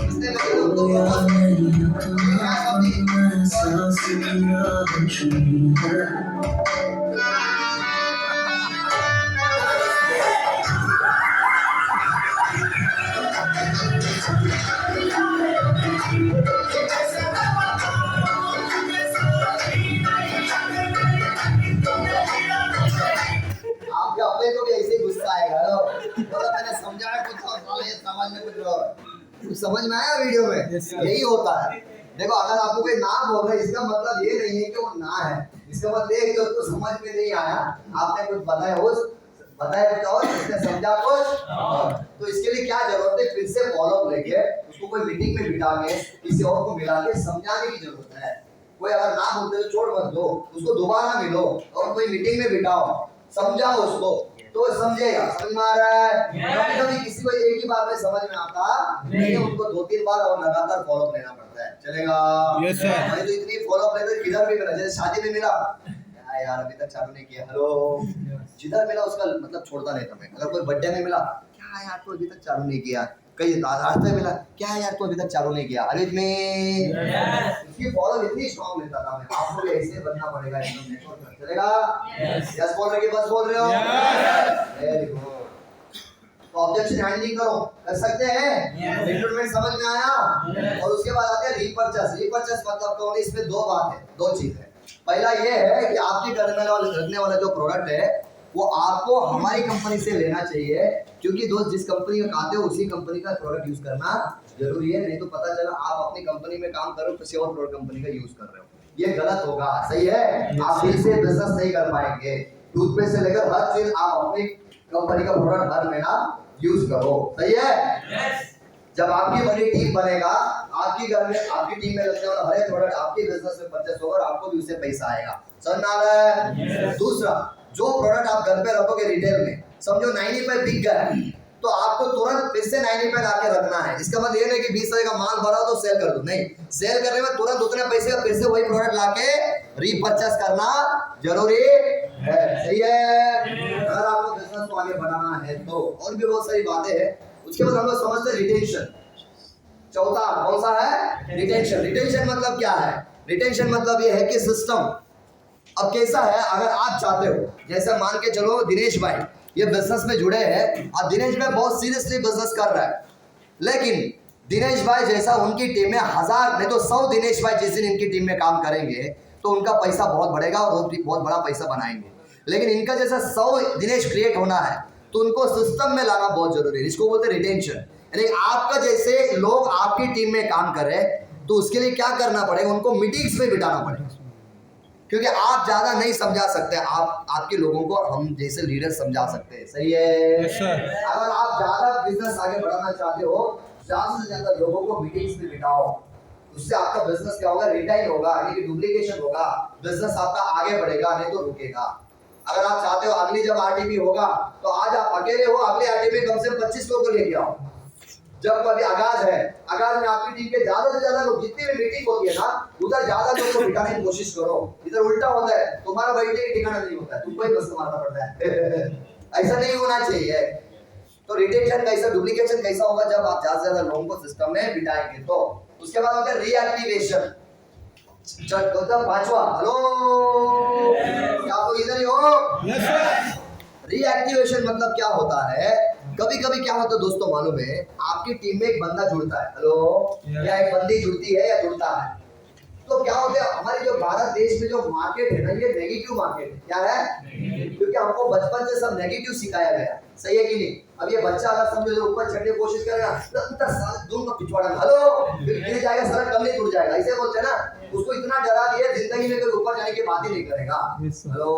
इसने, आपके अपने को भी ऐसे ही गुस्सा आएगा। मतलब मैंने समझा है कुछ और, साले समझ में कुछ और। कुछ समझ में आया वीडियो में? यही होता है। देखो अगर आपको कोई ना बोल रहा है इसका मतलब ये नहीं है कि वो ना है, इसका मतलब ये है कि उसको समझ में नहीं आया, आपने कुछ बताया कुछ और उसने समझा कुछ और। तो इसके लिए क्या जरूरत है, फिर से फॉलोअप लेके उसको कोई मीटिंग में बिठा के किसी और को मिला के समझाने की जरूरत है। कोई अगर ना बोलते तो छोड़ मत दो, उसको दोबारा मिलो और कोई मीटिंग में बिठाओ, समझाओ उसको तो समझेगा। समझ में आ रहा है? कभी कभी किसी को एक ही बार में समझ में आता नहीं, उनको 2-3 बार और लगातार फॉलोअप लेना पड़ता है। चलेगा? Yes sir. मैं तो इतनी फॉलोअप लेते किधर भी मिला, जैसे शादी में मिला, यार अभी तक चालू नहीं किया, हेलो, जिधर मिला उसका मतलब छोड़ता नहीं था मैं। अगर कोई बर्थडे में मिला, क्या यार तू अभी तक चालू नहीं किया, कई रास्ते मिला, क्या यार तू अभी तक चालू नहीं किया, अरे में उसकी फॉलो इतनी स्ट्रांग लेता था मैं। आपको भी ऐसे बनना पड़ेगा एकदम नेटवर्क पर। चलेगा? यस बोल रहे कि बस बोल रहे हो? Very good. तो ऑब्जेक्शन हैंडलिंग करो, कर सकते हैं? रिक्रूटमेंट समझ में आया? और उसके बाद आते हैं रीपर्चेस। रीपर्चेस मतलब तो इसमें दो बात है, दो चीज है। पहला ये है कि आपके रखने वाला जो प्रोडक्ट है वो आपको हमारी कंपनी से लेना चाहिए, क्योंकि दोस्त जिस कंपनी में खाते हो उसी कंपनी का प्रोडक्ट यूज करना जरूरी है। नहीं तो पता चला आप अपनी कंपनी में काम कर रहे हो किसी और प्रोडक्ट कंपनी का यूज कर रहे हो, ये गलत होगा। सही है? आप फिर से बिजनेस नहीं कर पाएंगे। टूथपेस्ट से लेकर हर चीज आप अपनी कंपनी का प्रोडक्ट हर महीना यूज करो। सही है? जब आपकी बड़ी टीम बनेगा, आपकी घर में आपकी टीम में लगने वाला हर एक प्रोडक्ट आपके बिजनेस में परचेस होगा और आपको भी उससे पैसा आएगा। समझ आ रहा है? दूसरा, जो प्रोडक्ट आप घर पे रखोगे रिटेल में, समझो 90 पे बिक गया, तो आपको तुरंत फिर से 90 पे लाके रखना है। इसका मतलब ये नहीं कि 20 का माल भरा हो तो सेल कर दो, नहीं, सेल करने में तुरंत उतने पैसे का फिर से वही प्रोडक्ट लाके रीपर्चेस करना जरूरी है। सही है? अगर आपको बिजनेस को आगे बढ़ाना है तो। और भी बहुत सारी बातें हैं। उसके बाद हम लोग समझते हैं रिटेंशन। चौथा कौन सा है? रिटेंशन। रिटेंशन मतलब क्या है? रिटेंशन मतलब ये है कि सिस्टम अब कैसा है, अगर आप चाहते हो, जैसे मान के चलो दिनेश भाई ये बिजनेस में जुड़े हैं और दिनेश भाई बहुत सीरियसली बिजनेस कर रहा है, लेकिन दिनेश भाई जैसा उनकी टीम में 1000 नहीं तो 100 दिनेश भाई जिस दिन इनकी टीम में काम करेंगे तो उनका पैसा बहुत बढ़ेगा और बहुत बड़ा पैसा बनाएंगे। लेकिन इनका जैसा 100 दिनेश क्रिएट होना है तो उनको सिस्टम में लाना बहुत जरूरी है। इसको बोलते हैं रिटेंशन। यानी आपका जैसे लोग आपकी टीम में काम कर रहे हैं तो उसके लिए क्या करना पड़ेगा, उनको मीटिंग्स में बिठाना पड़ेगा, क्योंकि आप ज्यादा नहीं समझा सकते, आपके लोगों को हम जैसे लीडर समझा सकते हैं। सही है? अगर आप ज्यादा बिजनेस आगे बढ़ाना चाहते हो, ज्यादा से ज्यादा लोगों को मीटिंग्स में बिठाओ, उससे आपका बिजनेस क्या होगा, रिटाइन होगा, यानी कि डुप्लीकेशन होगा, बिजनेस आपका आगे बढ़ेगा नहीं तो रुकेगा। अगर आप चाहते हो अगली जब आरटीपी होगा तो आज आप अकेले हो, अगले आरटीपी कम से कम 25 लोगों को लेके आओ। जब अभी आगाज है, आगाज में आपकी टीम के ज्यादा से ज्यादा लोग, जितनी भी मीटिंग होती है ना उधर ज्यादा लोग को बिठाने की कोशिश करो। इधर उल्टा होता है, तुम्हारा बैठने की ठिकाना नहीं होता है, तुमको ही बस मारना पड़ता है। ऐसा नहीं होना चाहिए। तो रिटेंशन कैसा, डुप्लीकेशन कैसा होगा, जब आप ज्यादा से ज्यादा लोगों को सिस्टम में बिठाएंगे तो। उसके बाद होता है रीएक्टिवेशन। पांचवा, हेलो क्या आप लोग इधर ही हो? Yes sir. रीएक्टिवेशन मतलब क्या होता है, कभी कभी क्या होता है दोस्तों मालूम है, आपकी टीम में एक बंदा जुड़ता है, हेलो, या एक बंदी जुड़ती है या जुड़ता है, तो क्या होता है हमारे जो भारत देश में जो मार्केट है ना, ये नेगेटिव मार्केट है। क्या है? क्योंकि हमको बचपन से सब नेगेटिव सिखाया गया। सही है कि नहीं? अब ये बच्चा अगर समझो जो ऊपर चढ़ने की कोशिश करेगा तो दूर का पिछवाड़ा, हेलो, गिर जाएगा, सड़क कम नहीं टूट जाएगा, ऐसे बोलते हैं ना। उसको इतना डरा दिया जिंदगी में कोई ऊपर जाने की बात ही नहीं करेगा। हेलो,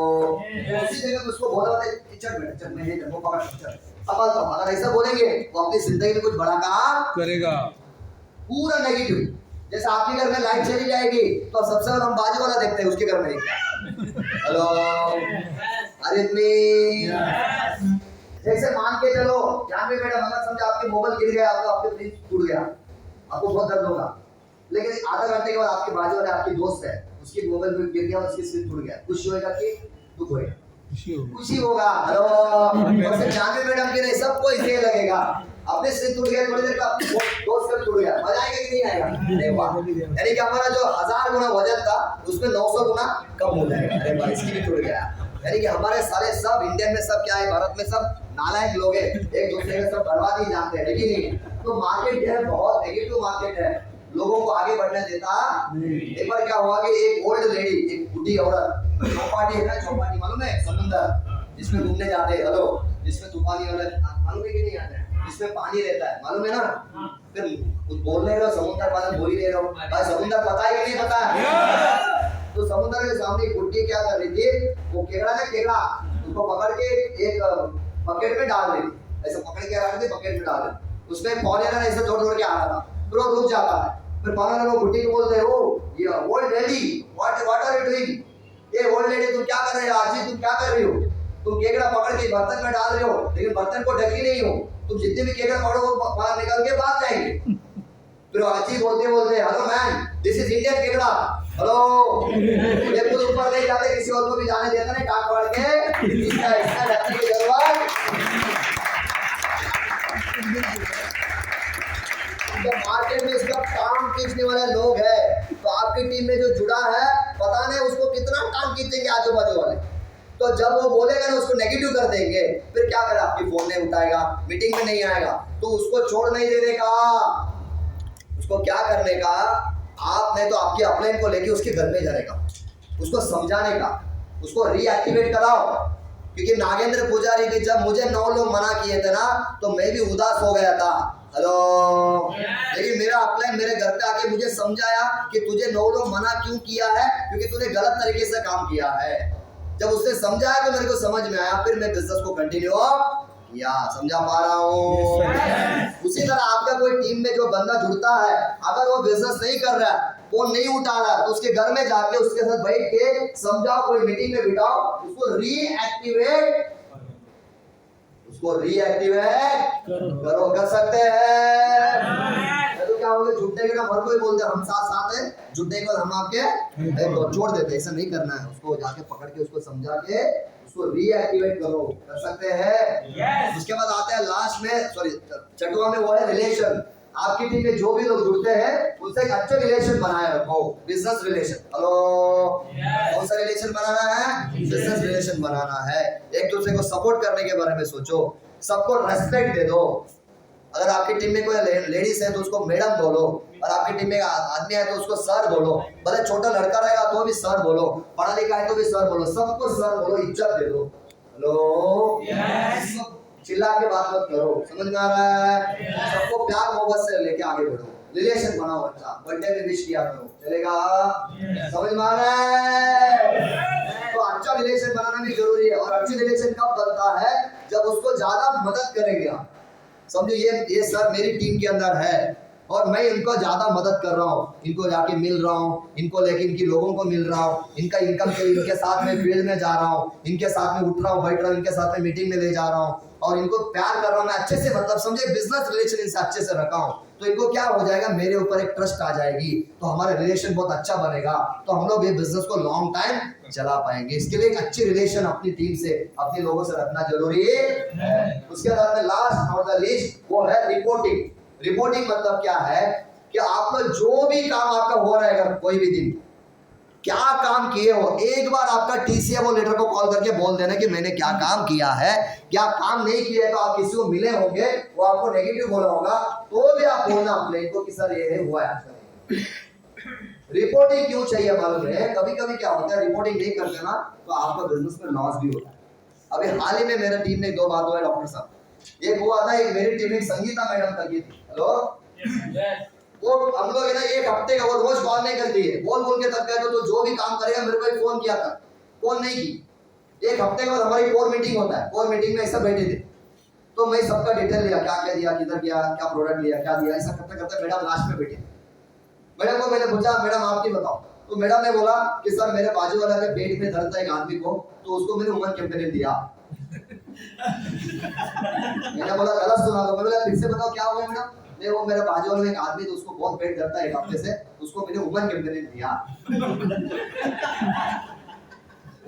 उसी जगह उसको बोला होता है चल मैं ये जंगल पकड़ चल सफल। तो अगर ऐसा बोलेंगे वो अपनी जिंदगी में कुछ बड़ा काम करेगा। पूरा नेगेटिव। जैसे आपके घर में लाइट चली जाएगी तो सबसे पहले हम बाजू वाला देखते हैं उसके घर में। हेलो, अरे जैसे मान के चलो यहाँ पे मैडम अगर समझो आपके मोबाइल गिर गया, आपको आपके फ्रिज टूट गया, आपको बहुत दर्द होगा, लेकिन आधा घंटे के बाद आपके बाजू वाले आपकी दोस्त है उसकी मोबाइल में गिर गया, उसकी स्क्रीन टूट गया, खुशी होएगा कि दुख होएगा? खुशी होगा। हेलो, और फिर जानवी मैडम के नहीं, सबको इसे लगेगा अपने स्क्रीन टूट गया, थोड़ी देर का दोस्त का टूट गया, मजा आएगा कि नहीं आएगा? अरे वाह, यानी कि हमारा जो 1000 गुना वजन था उसमें 900 गुना कम हो जाएगा। अरे भाई, इसकी भी टूट गया। यानी कि हमारे सारे सब इंडियन में सब क्या है, भारत में सब नालायक लोग हैं, एक दूसरे का सब बर्बाद ही जानते हैं, लेकिन नहीं। तो मार्केट है बहुत नेगेटिव मार्केट है, लोगों को आगे बढ़ने देता नहीं। एक बार क्या हुआ कि एक ओल्ड लेडी, एक बुढ़ी औरत, चौपाटी है ना, चौपाटी मालूम है, समुद्र जिसमें घूमने जाते हैं, हेलो, जिसमें तूफानी वाले, मालूम है कि नहीं आता है, जिसमें पानी रहता है, मालूम है ना? फिर कुछ बोल नहीं रहे हो, समुद्र पानी बोल ही नहीं रहे हो भाई, समुद्र पता है कि नहीं पता है? तो समुद्र के सामने एक बुढ़ी क्या कर रही थी, वो केकड़ा ना, केकड़ा उसको पकड़ के एक बकेट में डाल रही थी, ऐसे पकड़ के रख दी, बकेट में डाल दी, उसमें फॉरेनर ऐसे दौड़ दौड़ के आ रहा था, फिर वो रुक जाता है, फिर फॉरेनर वो बुढ़ी को बोलते हैं, ओ ये old lady, what are you doing? ये ओल्ड लेडी तुम क्या कर रहे हो, आज तुम क्या कर रही हो? तुम केकड़ा पकड़ के बर्तन में डाल रहे हो, लेकिन बर्तन को ढकी नहीं हो, तुम जितने भी केकड़ा पकड़ो वो बाहर निकल के भाग जाएंगे। फिर आजी बोलते बोलते, hello man, this is Indian केकड़ा, हेलो, ये खुद ऊपर नहीं जाते, किसी और को भी जाने देता नहीं, टांग पकड़ के, इसका ढकने की जरूरत। तो मार्केट में इसका काम खींचने वाले लोग हैं, तो आपकी टीम में जो जुड़ा है, पता नहीं उसको कितना काम खींचेंगे आजू बाजू वाले। तो जब वो बोलेगा ना, उसको नेगेटिव कर देंगे, फिर क्या करे, आपकी फोन नहीं उठाएगा, मीटिंग में नहीं आएगा, तो उसको छोड़ नहीं देने का, उसको क्या करने का, आप नहीं तो आपके अपलाइन को लेके उसके घर में जाने का, उसको समझाने का, उसको रीएक्टिवेट कराओ। क्योंकि नागेंद्र पुजारी भी जब मुझे 9 लोग मना किए थे ना, तो मैं भी उदास हो गया था, हेलो, लेकिन मेरा अपलाइन मेरे घर पे आके मुझे समझाया कि तुझे 9 लोग मना क्यों किया है, क्योंकि तूने गलत तरीके से काम किया है। जब उसने समझाया तो मेरे को समझ में आया, फिर मैं बिजनेस को कंटिन्यू किया, समझा पा रहा हूँ। उसी तरह आपका कोई टीम में जो बंदा जुड़ता है, अगर वो बिजनेस नहीं कर रहा है, फोन नहीं उठा रहा है, तो उसके घर में जाके उसके साथ बैठ के समझाओ, कोई मीटिंग में बिठाओ, उसको रीएक्टिवेट करो, कर सकते हैं। तो क्या होगा, जुटने के नाम हर कोई बोलते हैं हम साथ साथ हैं, जुटने के बाद हम आपके तो छोड़ देते, ऐसा नहीं करना है, उसको जाके पकड़ के उसको समझा के उसको रीएक्टिवेट करो, कर सकते हैं। उसके बाद आते हैं लास्ट में, सॉरी छठवां में, वो है रिलेशन। आपकी टीम में जो भी लोग जुड़ते हैं उनसे एक अच्छा रिलेशन बनाए रखो, बिजनेस रिलेशन। हेलो, कौन सा रिलेशन बनाना है? बिजनेस रिलेशन बनाना है। एक दूसरे को सपोर्ट करने के बारे में सोचो, सबको रेस्पेक्ट दे दो। अगर आपकी टीम में कोई लेडीज है तो उसको मैडम बोलो, और आपकी टीम में आदमी है तो उसको सर बोलो, भले छोटा लड़का रहेगा तो भी सर बोलो, पढ़ा लिखा है तो भी सर बोलो, सबको सर बोलो, इज्जत दे दो। हेलो, चिल्ला के बात मत करो, समझ में आ रहा है? सबको प्यार मोहब्बत से लेके आगे बढ़ो, रिलेशन बनाओ, अच्छा बर्थडे में विश किया करो, चलेगा? समझ में आ रहा है? तो अच्छा रिलेशन बनाना भी जरूरी है। और अच्छी रिलेशन कब बनता है? जब उसको ज्यादा मदद करेंगे आप। समझो ये सर मेरी टीम के अंदर है और मैं इनको ज्यादा मदद कर रहा हूँ, इनको जाके मिल रहा हूँ, इनको लेके इनकी लोगों को मिल रहा हूँ, इनका इनकम के इनके साथ में फील्ड में जा रहा हूँ, इनके साथ में उठ रहा हूँ, बैठ रहा हूँ, इनके साथ में मीटिंग में ले जा रहा हूँ, और इनको प्यार कर रहा हूँ मैं अच्छे से, मतलब समझे बिजनेस रिलेशन इनसे अच्छे से रखा हूँ, तो इनको क्या हो जाएगा, मेरे ऊपर एक ट्रस्ट आ जाएगी, तो हमारा रिलेशन बहुत अच्छा बनेगा, तो हम लोग ये बिजनेस को लॉन्ग टाइम चला पाएंगे। इसके लिए एक अच्छी रिलेशन अपनी टीम से, अपने लोगों से रखना जरूरी है। उसके बाद में लास्ट ऑन द लिस्ट वो है रिपोर्टिंग। रिपोर्टिंग मतलब क्या है कि आपका जो भी काम आपका हो रहा है, कोई भी दिन क्या काम किए हो, एक बार आपका टीसीएफ लेटर को कॉल करके बोल देना कि मैंने क्या काम किया है। क्या काम नहीं किया है तो आप किसी को मिले होंगे, वो आपको नेगेटिव बोला होगा, तो भी आप बोलना अपने को कि सर ये हुआ है। रिपोर्टिंग क्यों चाहिए मालूम है? कभी कभी क्या होता है, रिपोर्टिंग नहीं करते ना तो आपका बिजनेस में लॉस भी होता है। अभी हाल ही में मेरे टीम में 2 बात हुआ है डॉक्टर साहब, एक हुआ था, एक मेरी टीम में संगीता मैडम करके थी, हेलो, वो हम लोग है ना एक हफ्ते का, वो रोज कॉल नहीं करती है, बोल बोल के तब कहते तो जो भी काम करेगा मेरे को एक फोन किया था, फोन नहीं की। एक हफ्ते के बाद हमारी कोर मीटिंग होता है, कोर मीटिंग में ऐसा बैठे थे, तो मैं सबका डिटेल लिया, क्या क्या दिया, किधर किया, क्या प्रोडक्ट लिया, क्या दिया, ऐसा करते करते मैडम लास्ट में बैठी। मैडम को मैंने पूछा, मैडम आपकी बताओ, तो मैडम ने बोला कि सर मेरे बाजू वाला के पेट में दर्द था एक आदमी को, तो उसको मैंने उमन कैंपेन दिया। मैंने बोला गलत सुना, तो मैं बोला फिर से बताओ क्या हुआ मैडम? नहीं वो मेरे बाजू में एक आदमी तो उसको बहुत पेट करता है एक हफ्ते से, उसको मैंने वुमेन कैंपेन दिया।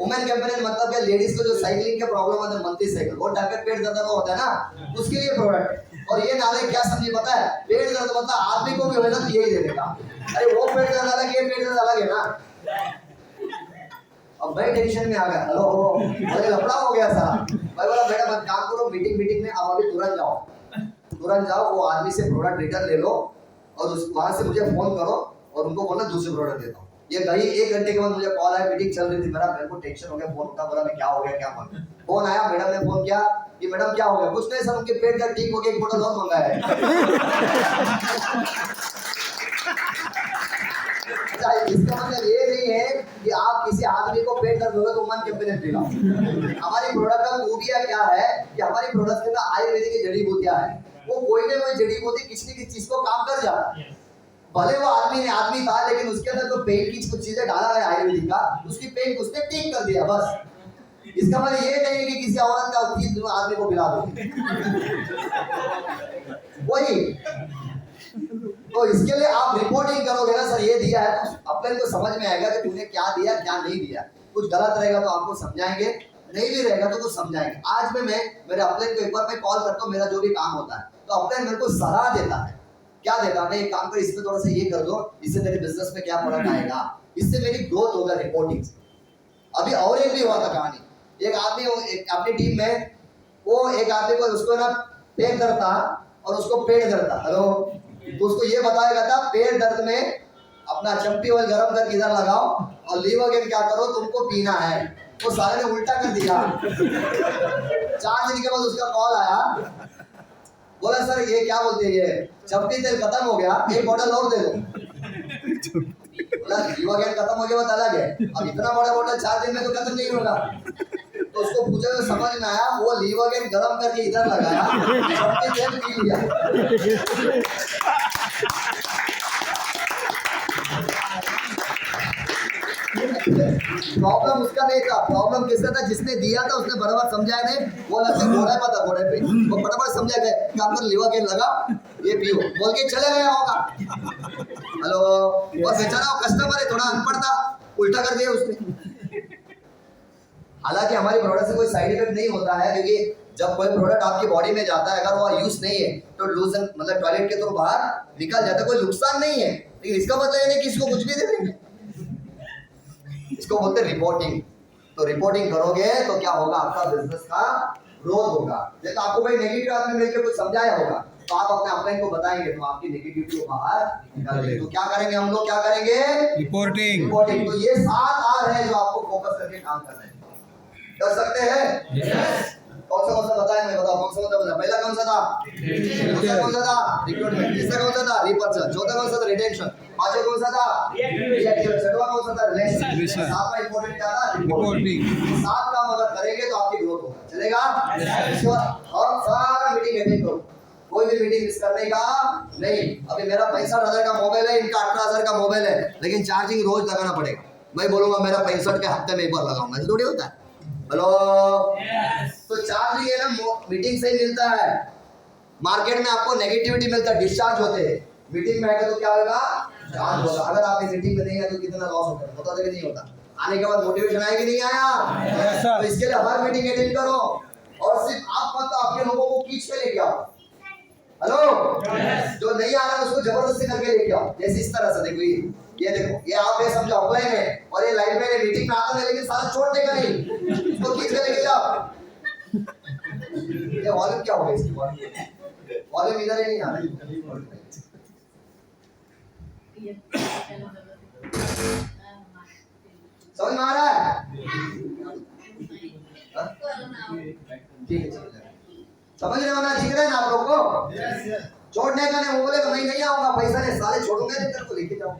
वुमेन कैंपेन मतलब क्या, लेडीज को जो साइकिलिंग के प्रॉब्लम होता है, मंथली साइकिल, वो टाइप पेट दर्द का होता है ना, उसके लिए प्रोडक्ट। और ये नाले क्या समझे पता है, पेट दर्द मतलब आदमी को भी होगा तो यही दे देगा। अरे वो पेट दर्द अलग है, पेट दर्द अलग है ना। अब भाई टेंशन में आ गया, हेलो अरे लफड़ा हो गया साहब। भाई बोला बेटा मत काम करो, मीटिंग में अब अभी तुरंत जाओ, वो आदमी से प्रोडक्ट रिटर्न ले लो और उस वहां से मुझे फोन करो और उनको बोलना दूसरे प्रोडक्ट देता हूँ। ये गई 1 घंटे के बाद मुझे कॉल आया, मीटिंग चल रही थी, मेरे को टेंशन हो गया, फोन उठा, बोला मैं क्या हो गया क्या बोल, फोन आया, मैडम ने फोन किया कि मैडम क्या हो गया, कुछ नहीं सर उनके पेट का ठीक हो गया, 1 बोतल और मंगाया है। इसका मतलब ये नहीं है कि आप किसी आदमी को पेट दर्द होगा तो मन के पेट पिलाओ। हमारी प्रोडक्ट का खूबिया क्या है कि हमारी प्रोडक्ट के अंदर आयुर्वेदिक की जड़ी बूटियां हैं, वो कोई ना कोई जड़ी बूटी किसी न किसी चीज को काम कर जाता है। भले वो आदमी था लेकिन उसके अंदर जो पेन की कुछ चीजें डाला है आयुर्वेदिक का, उसकी पेन उसने ठीक कर दिया बस। इसका मतलब ये नहीं है कि किसी औरत का चीज आदमी को पिला दो। वही तो इसके लिए आप रिपोर्टिंग करोगे ना, सर ये दिया है, तो अपने को समझ में आएगा कि तूने क्या दिया क्या नहीं दिया। कुछ गलत रहेगा तो आपको समझाएंगे, नहीं भी रहेगा तो कुछ समझाएंगे। आज में मैं मेरे अपने को एक बार मैं कॉल करता हूँ, मेरा जो भी काम होता है तो अपने मेरे को सलाह देता है, क्या देता है, एक काम कर, इसमें थोड़ा सा ये कर दो, इससे तेरे बिजनेस में क्या फर्क आएगा, इससे मेरी ग्रोथ होगा रिपोर्टिंग से। अभी और एक भी हुआ था कहानी, एक आदमी अपनी टीम में, वो एक आदमी को उसको ना पेट दर्द था और उसको पेट दर्द था, हेलो, तो उसको ये बताया गया था पेट दर्द में अपना चंपी ऑयल गरम करके इधर लगाओ और लीवरगेन क्या करो तुमको पीना है। वो सारे ने उल्टा कर दिया। 4 दिन के बाद उसका कॉल आया, बोला सर ये क्या बोलते हैं, ये चंपी तेल खत्म हो गया, 1 बॉटल और दे दो। बोला लीवरगेन खत्म हो गया बात अलग है, अब इतना बड़ा बॉटल 4 दिन में तो खत्म नहीं होगा। तो उसको पूछा तो समझ में आया, वो लीवरगेन गरम करके इधर लगाया, चंपी तेल पी लिया। प्रॉब्लम उसका नहीं था, प्रॉब्लम किसका था, जिसने दिया था उसने बराबर समझाया नहीं, वो लगता घोड़े पर था, घोड़े पे वो बराबर समझा गया काम कर, लीवरगेन लगा ये पियो बोल के चले गया होगा। हेलो, और बेचारा कस्टमर है थोड़ा अनपढ़ था, उल्टा कर दिया उसने। हालांकि हमारी प्रोडक्ट से कोई साइड इफेक्ट नहीं होता है, क्योंकि जब कोई प्रोडक्ट आपकी बॉडी में जाता है अगर वो यूज नहीं है तो लूजन मतलब टॉयलेट के थ्रू बाहर निकल जाता है, कोई नुकसान नहीं है। लेकिन इसका मतलब ये नहीं कि इसको कुछ भी दे देंगे, इसको बोलते हैं रिपोर्टिंग। तो रिपोर्टिंग करोगे तो क्या होगा, आपका बिजनेस का ग्रोथ होगा। जैसे आपको भाई नेगेटिव आदमी मिलकर कुछ समझाया होगा तो आप अपने अपलाइन को बताएंगे तो आपकी नेगेटिविटी को बाहर निकालेंगे। तो क्या करेंगे हम लोग, क्या करेंगे, रिपोर्टिंग। तो ये 7 आर है जो आपको फोकस करके काम करना है। कर सकते हैं yes. कौन सा बताया, मैं बताओ कौन सा बताया। पहला कौन सा था, दूसरा कौन सा था, रिक्रूटमेंट, तीसरा कौन सा था, रिपर्चर, चौथा कौन सा था, रिटेंशन, पांचवा कौन सा था, रिएक्टिव, छठवां कौन सा था, रिलेशन, सातवां इंपॉर्टेंट क्या था, रिपोर्टिंग। 7 काम अगर करेंगे तो आपकी ग्रोथ होगा, चलेगा। और सारा मीटिंग अटेंड करो, कोई भी मीटिंग मिस करने का नहीं। अभी मेरा 65,000 का मोबाइल है, इनका 18,000 का मोबाइल है, लेकिन चार्जिंग रोज लगाना पड़ेगा। मैं बोलूंगा मेरा 65 के हफ्ते में एक बार लगाऊंगा, ऐसा थोड़ी होता है। हेलो तो चार्जिंग है ना मीटिंग से ही मिलता है। मार्केट में आपको नेगेटिविटी मिलता है, डिस्चार्ज होते हैं। मीटिंग में आएगा तो क्या होगा, चार्ज होगा। अगर आप मीटिंग में नहीं है तो कितना लॉस होता है, होता है कि नहीं होता। आने के बाद मोटिवेशन आएगी नहीं आया, तो इसके लिए हर मीटिंग अटेंड करो और सिर्फ आप मत आपके लोगों को खींच के लेके आओ। हेलो जो नहीं आ रहा है उसको जबरदस्ती करके लेके आओ। जैसे इस तरह से देखो, ये देखो, ये आप ये समझो ऑफलाइन है और ये लाइव में मीटिंग में आता है, लेकिन सारा छोड़ने का नहीं, इसको खींच के लेके जाओ। ये वॉल्यूम क्या होगा, इसकी वॉल्यूम इधर ही नहीं आ रहा। समझ में आ रहा है, ठीक है, समझ रहे हो ना, दिख रहा है ना आप लोग को। छोड़ने का नहीं, वो बोले मैं नहीं आऊंगा, पैसा नहीं, साले छोड़ूंगा नहीं, तेरे को लेके जाऊं,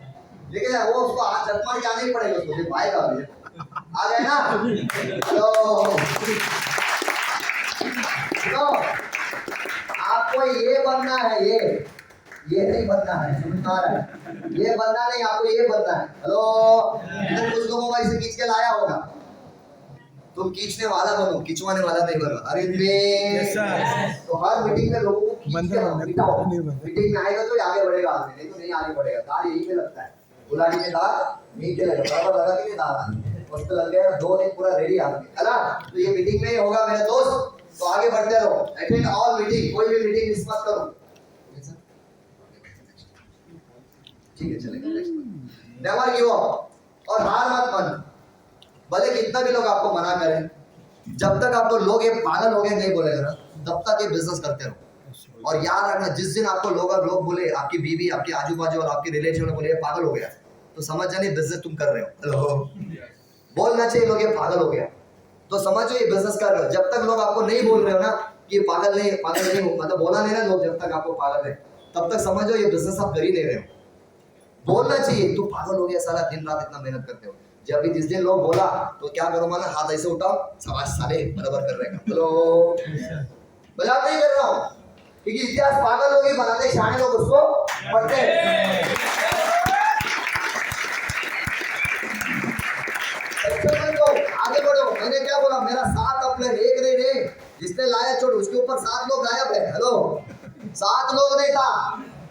लेके जाए। वो उसको हाथ चटमा के आना ही पड़ेगा, उसको जब आएगा अभी आ गए ना। तो आपको ये बनना है, ये नहीं बनना है, समझ आ रहा है, ये बनना नहीं, आपको ये बनना है। हेलो इधर कुछ लोगों को ऐसे खींच के लाया होगा, तुम खींचने वाला बनो, खिंचवाने वाला नहीं बनो। अरे तो हर मीटिंग में लोगों को मीटिंग में आएगा तो आगे बढ़ेगा आदमी, नहीं तो नहीं आगे बढ़ेगा। तार यही पे लगता है, गुलाटी में तार नहीं के लगा, बराबर लगा कि नहीं तार उस पे लग गया 2 दिन पूरा रेडी आदमी है ना। तो ये मीटिंग में ही होगा मेरे दोस्त, तो आगे बढ़ते रहो, अटेंड ऑल मीटिंग, कोई भी मीटिंग मिस मत करो। ठीक है चलेगा नेक्स्ट। नेवर गिव अप और हार मत मान, भले कितना भी लोग आपको मना करें, जब तक आपको लोग ये पागल हो गए नहीं बोलेगा ना, तब तक ये बिजनेस करते रहो। और याद रखना, जिस दिन आपको लोग बोले, आपकी बीवी, आपके आजू बाजू और आपके रिलेटिव ने बोले ये पागल हो गया, तो समझ जाने बिजनेस तुम कर रहे हो। हेलो, बोलना चाहिए लोग ये पागल हो गया, तो समझो ये बिजनेस कर रहे हो। जब तक लोग आपको नहीं बोल रहे हो ना कि पागल नहीं हो, मतलब बोला नहीं ना लोग, जब तक आपको पागल है तब तक समझो ये बिजनेस आप कर ही नहीं रहे हो। बोलना चाहिए तू पागल हो गया साला, दिन रात इतना मेहनत करते हो। जब भी जिस दिन लोग बोला तो क्या करो, माना हाथ ऐसे उठाओ, शाबाश साले बराबर कर रहे हैं। हेलो, मजाक नहीं कर रहा हूँ, क्योंकि इतिहास पागल लोग ही बनाते, शाने लोग उसको पढ़ते हैं। आगे बढ़ो। मैंने क्या बोला, मेरा 7 अप्लाई 1 नहीं रे, जिसने लाया छोड़ उसके ऊपर 7 लोग गायब है। हेलो, 7 लोग नहीं था,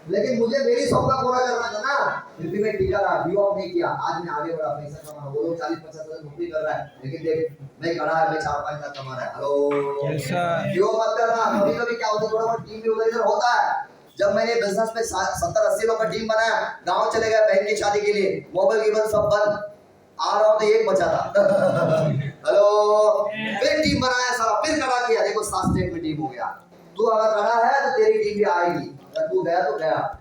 लेकिन मुझे मेरी सौदा पूरा करना था ना, फिर भी मैं टीका रहा, गिव अप नहीं किया। आज मैं आगे बढ़ा, पैसा कमा रहा हूं, वो लोग 40-50 साल नौकरी कर रहा है, लेकिन देख मैं खड़ा है, मैं 4-5 लाख कमा रहा है। हेलो, गिव अप मत करना। कभी कभी क्या होता है, थोड़ा बहुत टीम भी उधर इधर होता है। जब मैंने बिजनेस में 70-80 लोग का टीम बनाया, गांव चले गए बहन की शादी के लिए, मोबाइल गिवन सब बंद, आ रहा हूं तो एक बचा था। हेलो, फिर टीम बनाया सारा, फिर खड़ा किया, देखो 7 स्टेट में टीम हो गया। तू अगर खड़ा है तो तेरी टीम भी आएगी, अगर तू गया तो गया।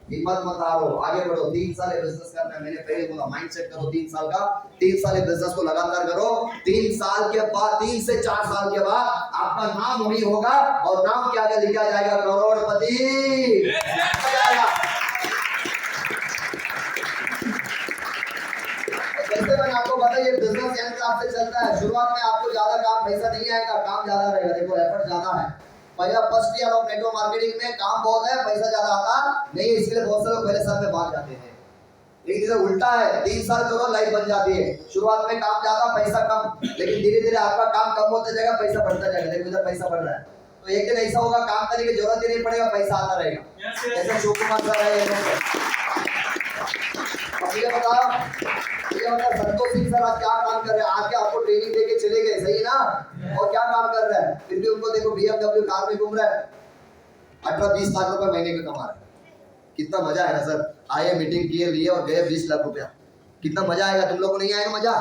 हिम्मत मत हारो, आगे बढ़ो। 3 साल बिजनेस करना है, मैंने पहले बोला माइंड सेट करो 3 साल का। 3 साल बिजनेस को लगातार करो, 3 साल के बाद, 3 से 4 साल के बाद आपका नाम वही होगा, और नाम क्या क्या लिखा जाएगा, करोड़पति। जैसे मैंने आपको बताया ये बिजनेस एंड से चलता है। शुरुआत में आपको ज्यादा काम, पैसा नहीं आएगा, काम ज्यादा रहेगा। देखो एफर्ट ज्यादा है, पहला first year of network marketing में काम बहुत है, पैसा ज्यादा आता नहीं, इसलिए बहुत से लोग पहले साल में भाग जाते हैं। लेकिन इधर उल्टा है, 3 साल करो लाइफ बन जाती है। शुरुआत में काम ज्यादा, पैसा कम, लेकिन धीरे धीरे आपका काम कम होता जाएगा, पैसा बढ़ता जाएगा। देखो इधर पैसा बढ़ रहा है, तो एक दिन ऐसा होगा काम करने की जरूरत ही नहीं पड़ेगा, पैसा आता रहेगा। जैसे शिवकुमार सर है, ये बताओ संतोष सिंह सर आज क्या काम कर रहे हैं, आके आपको ट्रेनिंग देके चले गए, सही ना, और क्या काम कर रहे हैं, फिर भी उनको देखो BMW कार में घूम रहा है, 18-20 लाख रुपए महीने का कमा रहे हैं। कितना मजा है ना सर, आए मीटिंग किए, लिए और गए 20 लाख रुपया, कितना मजा आएगा। तुम लोग को नहीं आएगा मजा,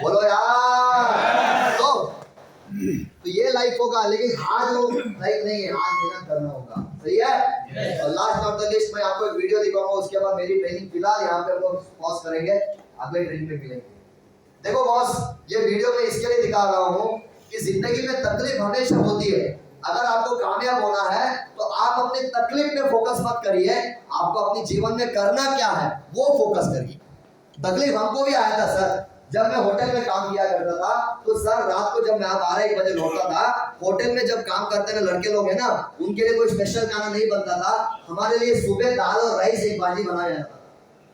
बोलो यार। तो ये लाइफ होगा, लेकिन आज लोग लाइफ नहीं है, आज मेहनत करना होगा, सही है। और लास्ट नॉट द लिस्ट, मैं आपको एक वीडियो दिखाऊंगा, उसके बाद मेरी ट्रेनिंग फिलहाल यहाँ पे हम लोग पॉज करेंगे, अगले ट्रेनिंग में मिलेंगे। देखो बॉस, ये वीडियो मैं इसके लिए दिखा रहा हूँ कि जिंदगी में तकलीफ हमेशा होती है। अगर आपको कामयाब होना है तो आप अपनी तकलीफ में फोकस मत करिए, आपको अपने जीवन में करना क्या है वो फोकस करिए। तकलीफ हमको भी आया था सर, जब मैं होटल में काम किया करता था, तो सर रात को जब मैं 12-1 बजे लौटता था, होटल में जब काम करते ना लड़के लोग हैं ना, उनके लिए कोई स्पेशल खाना नहीं बनता था, हमारे लिए सुबह दाल और राइस एक बाजी बनाया जाता था,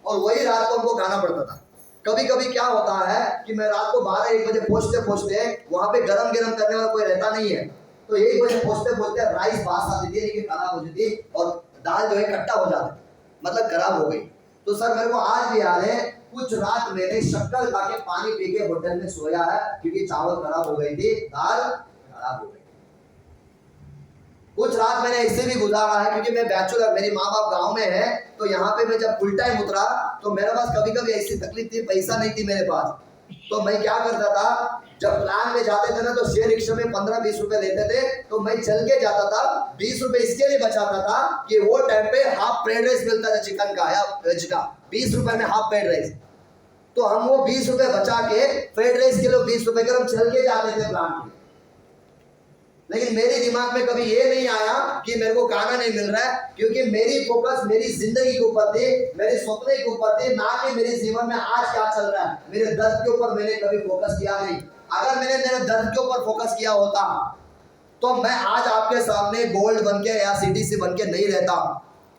और वही रात को हमको खाना पड़ता था। कभी कभी क्या होता है कि मैं रात को 12-1 बजे पहुंचते वहां पे गरम करने वाला कोई रहता नहीं है, तो 1 बजे पहुंचते राइस बास आती थी, लेकिन खराब हो जाती, और दाल जो है कट्टा हो जाता, मतलब खराब हो गई। तो सर मेरे को आज भी याद है, कुछ रात मैंने शक्कर खा के पानी पी के होटल में सोया है, क्योंकि चावल खराब हो गई थी, दाल खराब हो गई। कुछ रात मैंने ऐसे भी गुजारा है, क्योंकि मैं बैचलर, मेरी माँ बाप गांव में है, तो यहाँ पे मैं जब फुल टाइम उतरा तो मेरे पास कभी कभी ऐसी तकलीफ थी, पैसा नहीं थी मेरे पास, तो मैं क्या करता था, जब प्लान में जाते थे ना, तो शेयर रिक्शा में 15-20 रुपए लेते थे, तो मैं चल के जाता था, 20 रुपए इसके लिए बचाता था कि वो टाइम पे हाफ फ्राइड राइस मिलता था चिकन का या वेज का, 20 रुपए में हाफ फ्राइड राइस, तो हम वो 20 रुपए बचा के फ्राइड राइस के लिए 20 रुपए के हम चल के जाते थे प्लान में। लेकिन मेरे दिमाग में कभी ये नहीं आया कि मेरे को खाना नहीं मिल रहा है, क्योंकि मेरी फोकस मेरी जिंदगी के ऊपर थी, मेरे सपने के ऊपर थे, ना कि मेरे जीवन में आज क्या चल रहा है। मेरे दर्द के ऊपर मैंने कभी फोकस किया नहीं। अगर मैंने मेरे दर्द के ऊपर फोकस किया होता तो मैं आज आपके सामने गोल्ड बन के या CDC बन के नहीं रहता।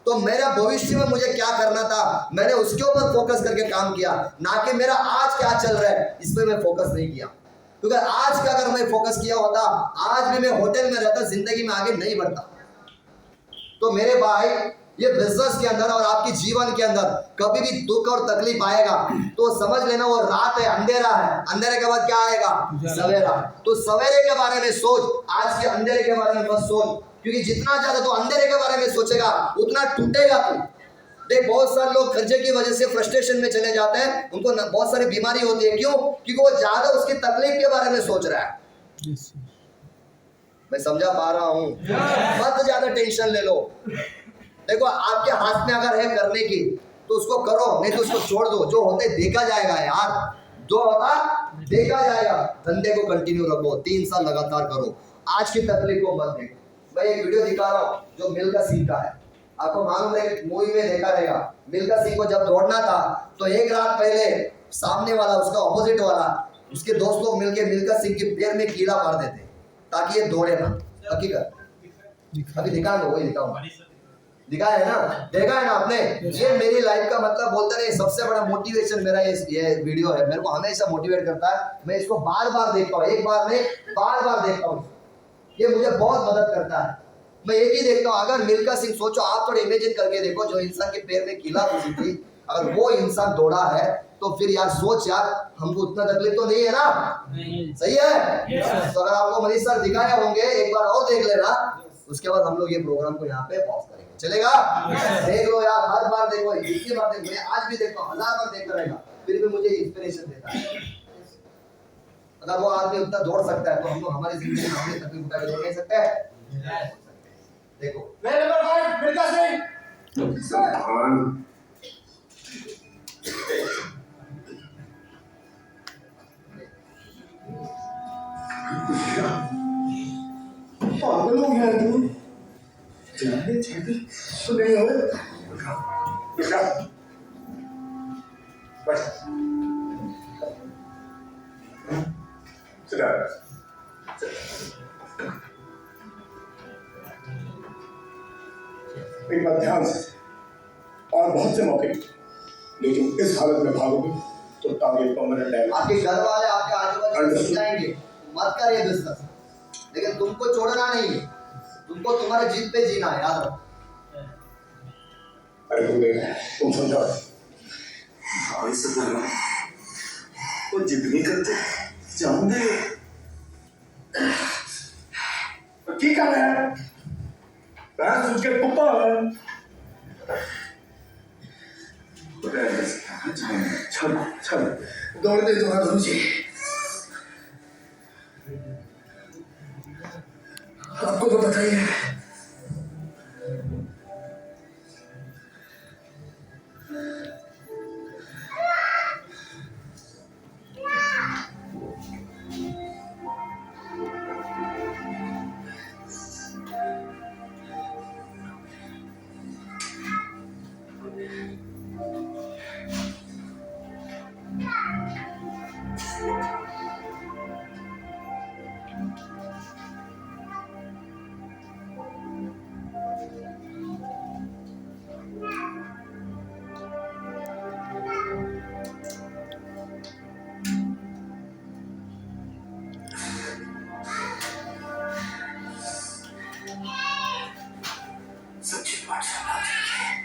तो मेरा भविष्य में मुझे क्या करना था, मैंने उसके ऊपर फोकस करके काम किया, ना कि मेरा आज क्या चल रहा है इसमें मैं फोकस नहीं किया। क्योंकि आज का अगर मैं फोकस किया होता, आज भी मैं होटल में रहता, जिंदगी में आगे नहीं बढ़ता। तो मेरे भाई ये बिजनेस के अंदर और आपके जीवन के अंदर कभी भी दुख और तकलीफ आएगा तो समझ लेना वो रात है, अंधेरा है। अंधेरे के बाद क्या आएगा? सवेरा। तो सवेरे के बारे में सोच, आज के अंधेरे के बारे में मत सोच, क्योंकि जितना ज्यादा तो अंधेरे के बारे में सोचेगा उतना टूटेगा तू। देख बहुत सारे लोग कर्जे की वजह से फ्रस्ट्रेशन में चले जाते हैं, उनको बहुत सारी बीमारी होती है। क्यों? क्योंकि वो ज्यादा उसकी तकलीफ के बारे में सोच रहा है। मैं समझा पा रहा हूँ? मत ज्यादा टेंशन ले लो। देखो आपके हाथ में अगर है करने की तो उसको करो, नहीं तो उसको छोड़ दो। जो होते देखा जाएगा यार, जो होता देखा जाएगा। धंधे को कंटिन्यू रखो, 3 साल लगातार करो, आज की तकलीफ को मत देखो। मैं एक वीडियो दिखा रहा हूँ जो मिल्खा सिंह का है। आपको मालूम है मूवी में देखा रहेगा, मिल्खा सिंह को जब दौड़ना था तो एक रात पहले सामने वाला उसका ऑपोजिट वाला उसके दोस्त लोग मिलके मिल्खा सिंह के पैर में कीड़ा मार देते ताकि ये दौड़े ना। हकीकत अभी दिखा दो, वही दिखाऊंगा। दिखा है ना, देखा है ना आपने? ये मेरी लाइफ का मतलब बोलते नहीं, सबसे बड़ा मोटिवेशन मेरा ये वीडियो है। मेरे को हमेशा मोटिवेट करता है। मैं इसको बार बार देखता हूँ, एक बार नहीं बार बार देखता हूँ। ये मुझे बहुत मदद करता है। मैं एक ही देखता हूँ, अगर मिल्खा सिंह, सोचो आप थोड़ा इमेजिन करके देखो, जो इंसान के पैर में कीला घुसी थी, अगर वो इंसान दौड़ा है तो फिर यार सोच यार, हमको उतना तकलीफ तो नहीं है ना? सही है? तो अगर आपको मनीष सर दिखाए होंगे, एक बार और देख लेना, उसके बाद हम लोग ये प्रोग्राम को यहाँ पे पॉज करेंगे। चलेगा? देख लो यार, हर बार देखो, इतनी बार देखो, मैं आज भी देखता हूँ, 1000 बार देखता रहेगा, फिर भी मुझे इंस्पिरेशन देता है। अगर वो आदमी उतना दौड़ सकता है तो हम लोग हमारी जिंदगी में अपनी तकलीफ उठा के दौड़ नहीं सकते हैं? देखो मेरे नंबर 5 मिल्खा सिंह। पागल हो गया तू? जाने छेड़ी तो नहीं हो? बेटा बस सिद्धार्थ एक बात ध्यान से, और बहुत से मौके, लेकिन इस हालत में भागोगे तो टारगेट परमानेंट है। आपके घर वाले आपके आजू बाजू समझाएंगे मत कर ये बिजनेस, लेकिन तुमको छोड़ना नहीं है, तुमको तुम्हारे जिद पे जीना है, याद रखो। अरे तुम समझो भाई से वो जिद नहीं करते, जान दे। की कर रहे हैं? मैं उसके पुप्पा है। चल चल दौड़ दे दौड़ा दो मुझे। आपको तो पता ही है। सच्ची बात सुना दीजिए।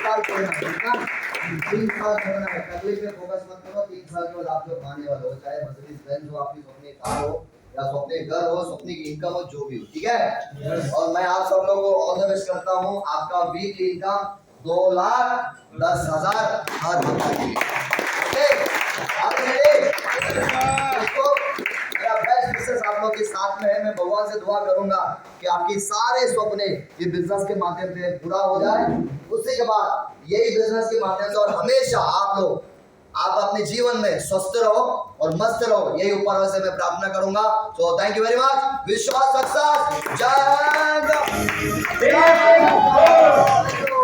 साल 3 साल करना है, तकलीफ पे फोकस मत करो। 3 साल के बाद आप जो पाने वाले हो, चाहे मर्सिडीज बेंज हो, आपकी स्वप्न कार हो या स्वप्न घर हो, स्वप्न की इनकम हो, जो भी हो, ठीक है। और मैं आप सब लोगों को ऑल द बेस्ट करता हूँ। आपका वीकली इनकम 2,10,000 हर महीने की, ओके। आप रेडी? दोस्तों, मेरा बेस्ट विशेस आप लोग के साथ में है। मैं भगवान से दुआ करूंगा कि आपकी सारे सपने ये बिजनेस के माध्यम से पूरा हो जाए। उसके के बाद यही बिजनेस के माध्यम से और हमेशा आप अपने जीवन में स्वस्थ रहो और मस्त रहो, यही ऊपर से मैं प्रार्थना करूंगा। So thank you very much. विश्वास सक्सेस। जय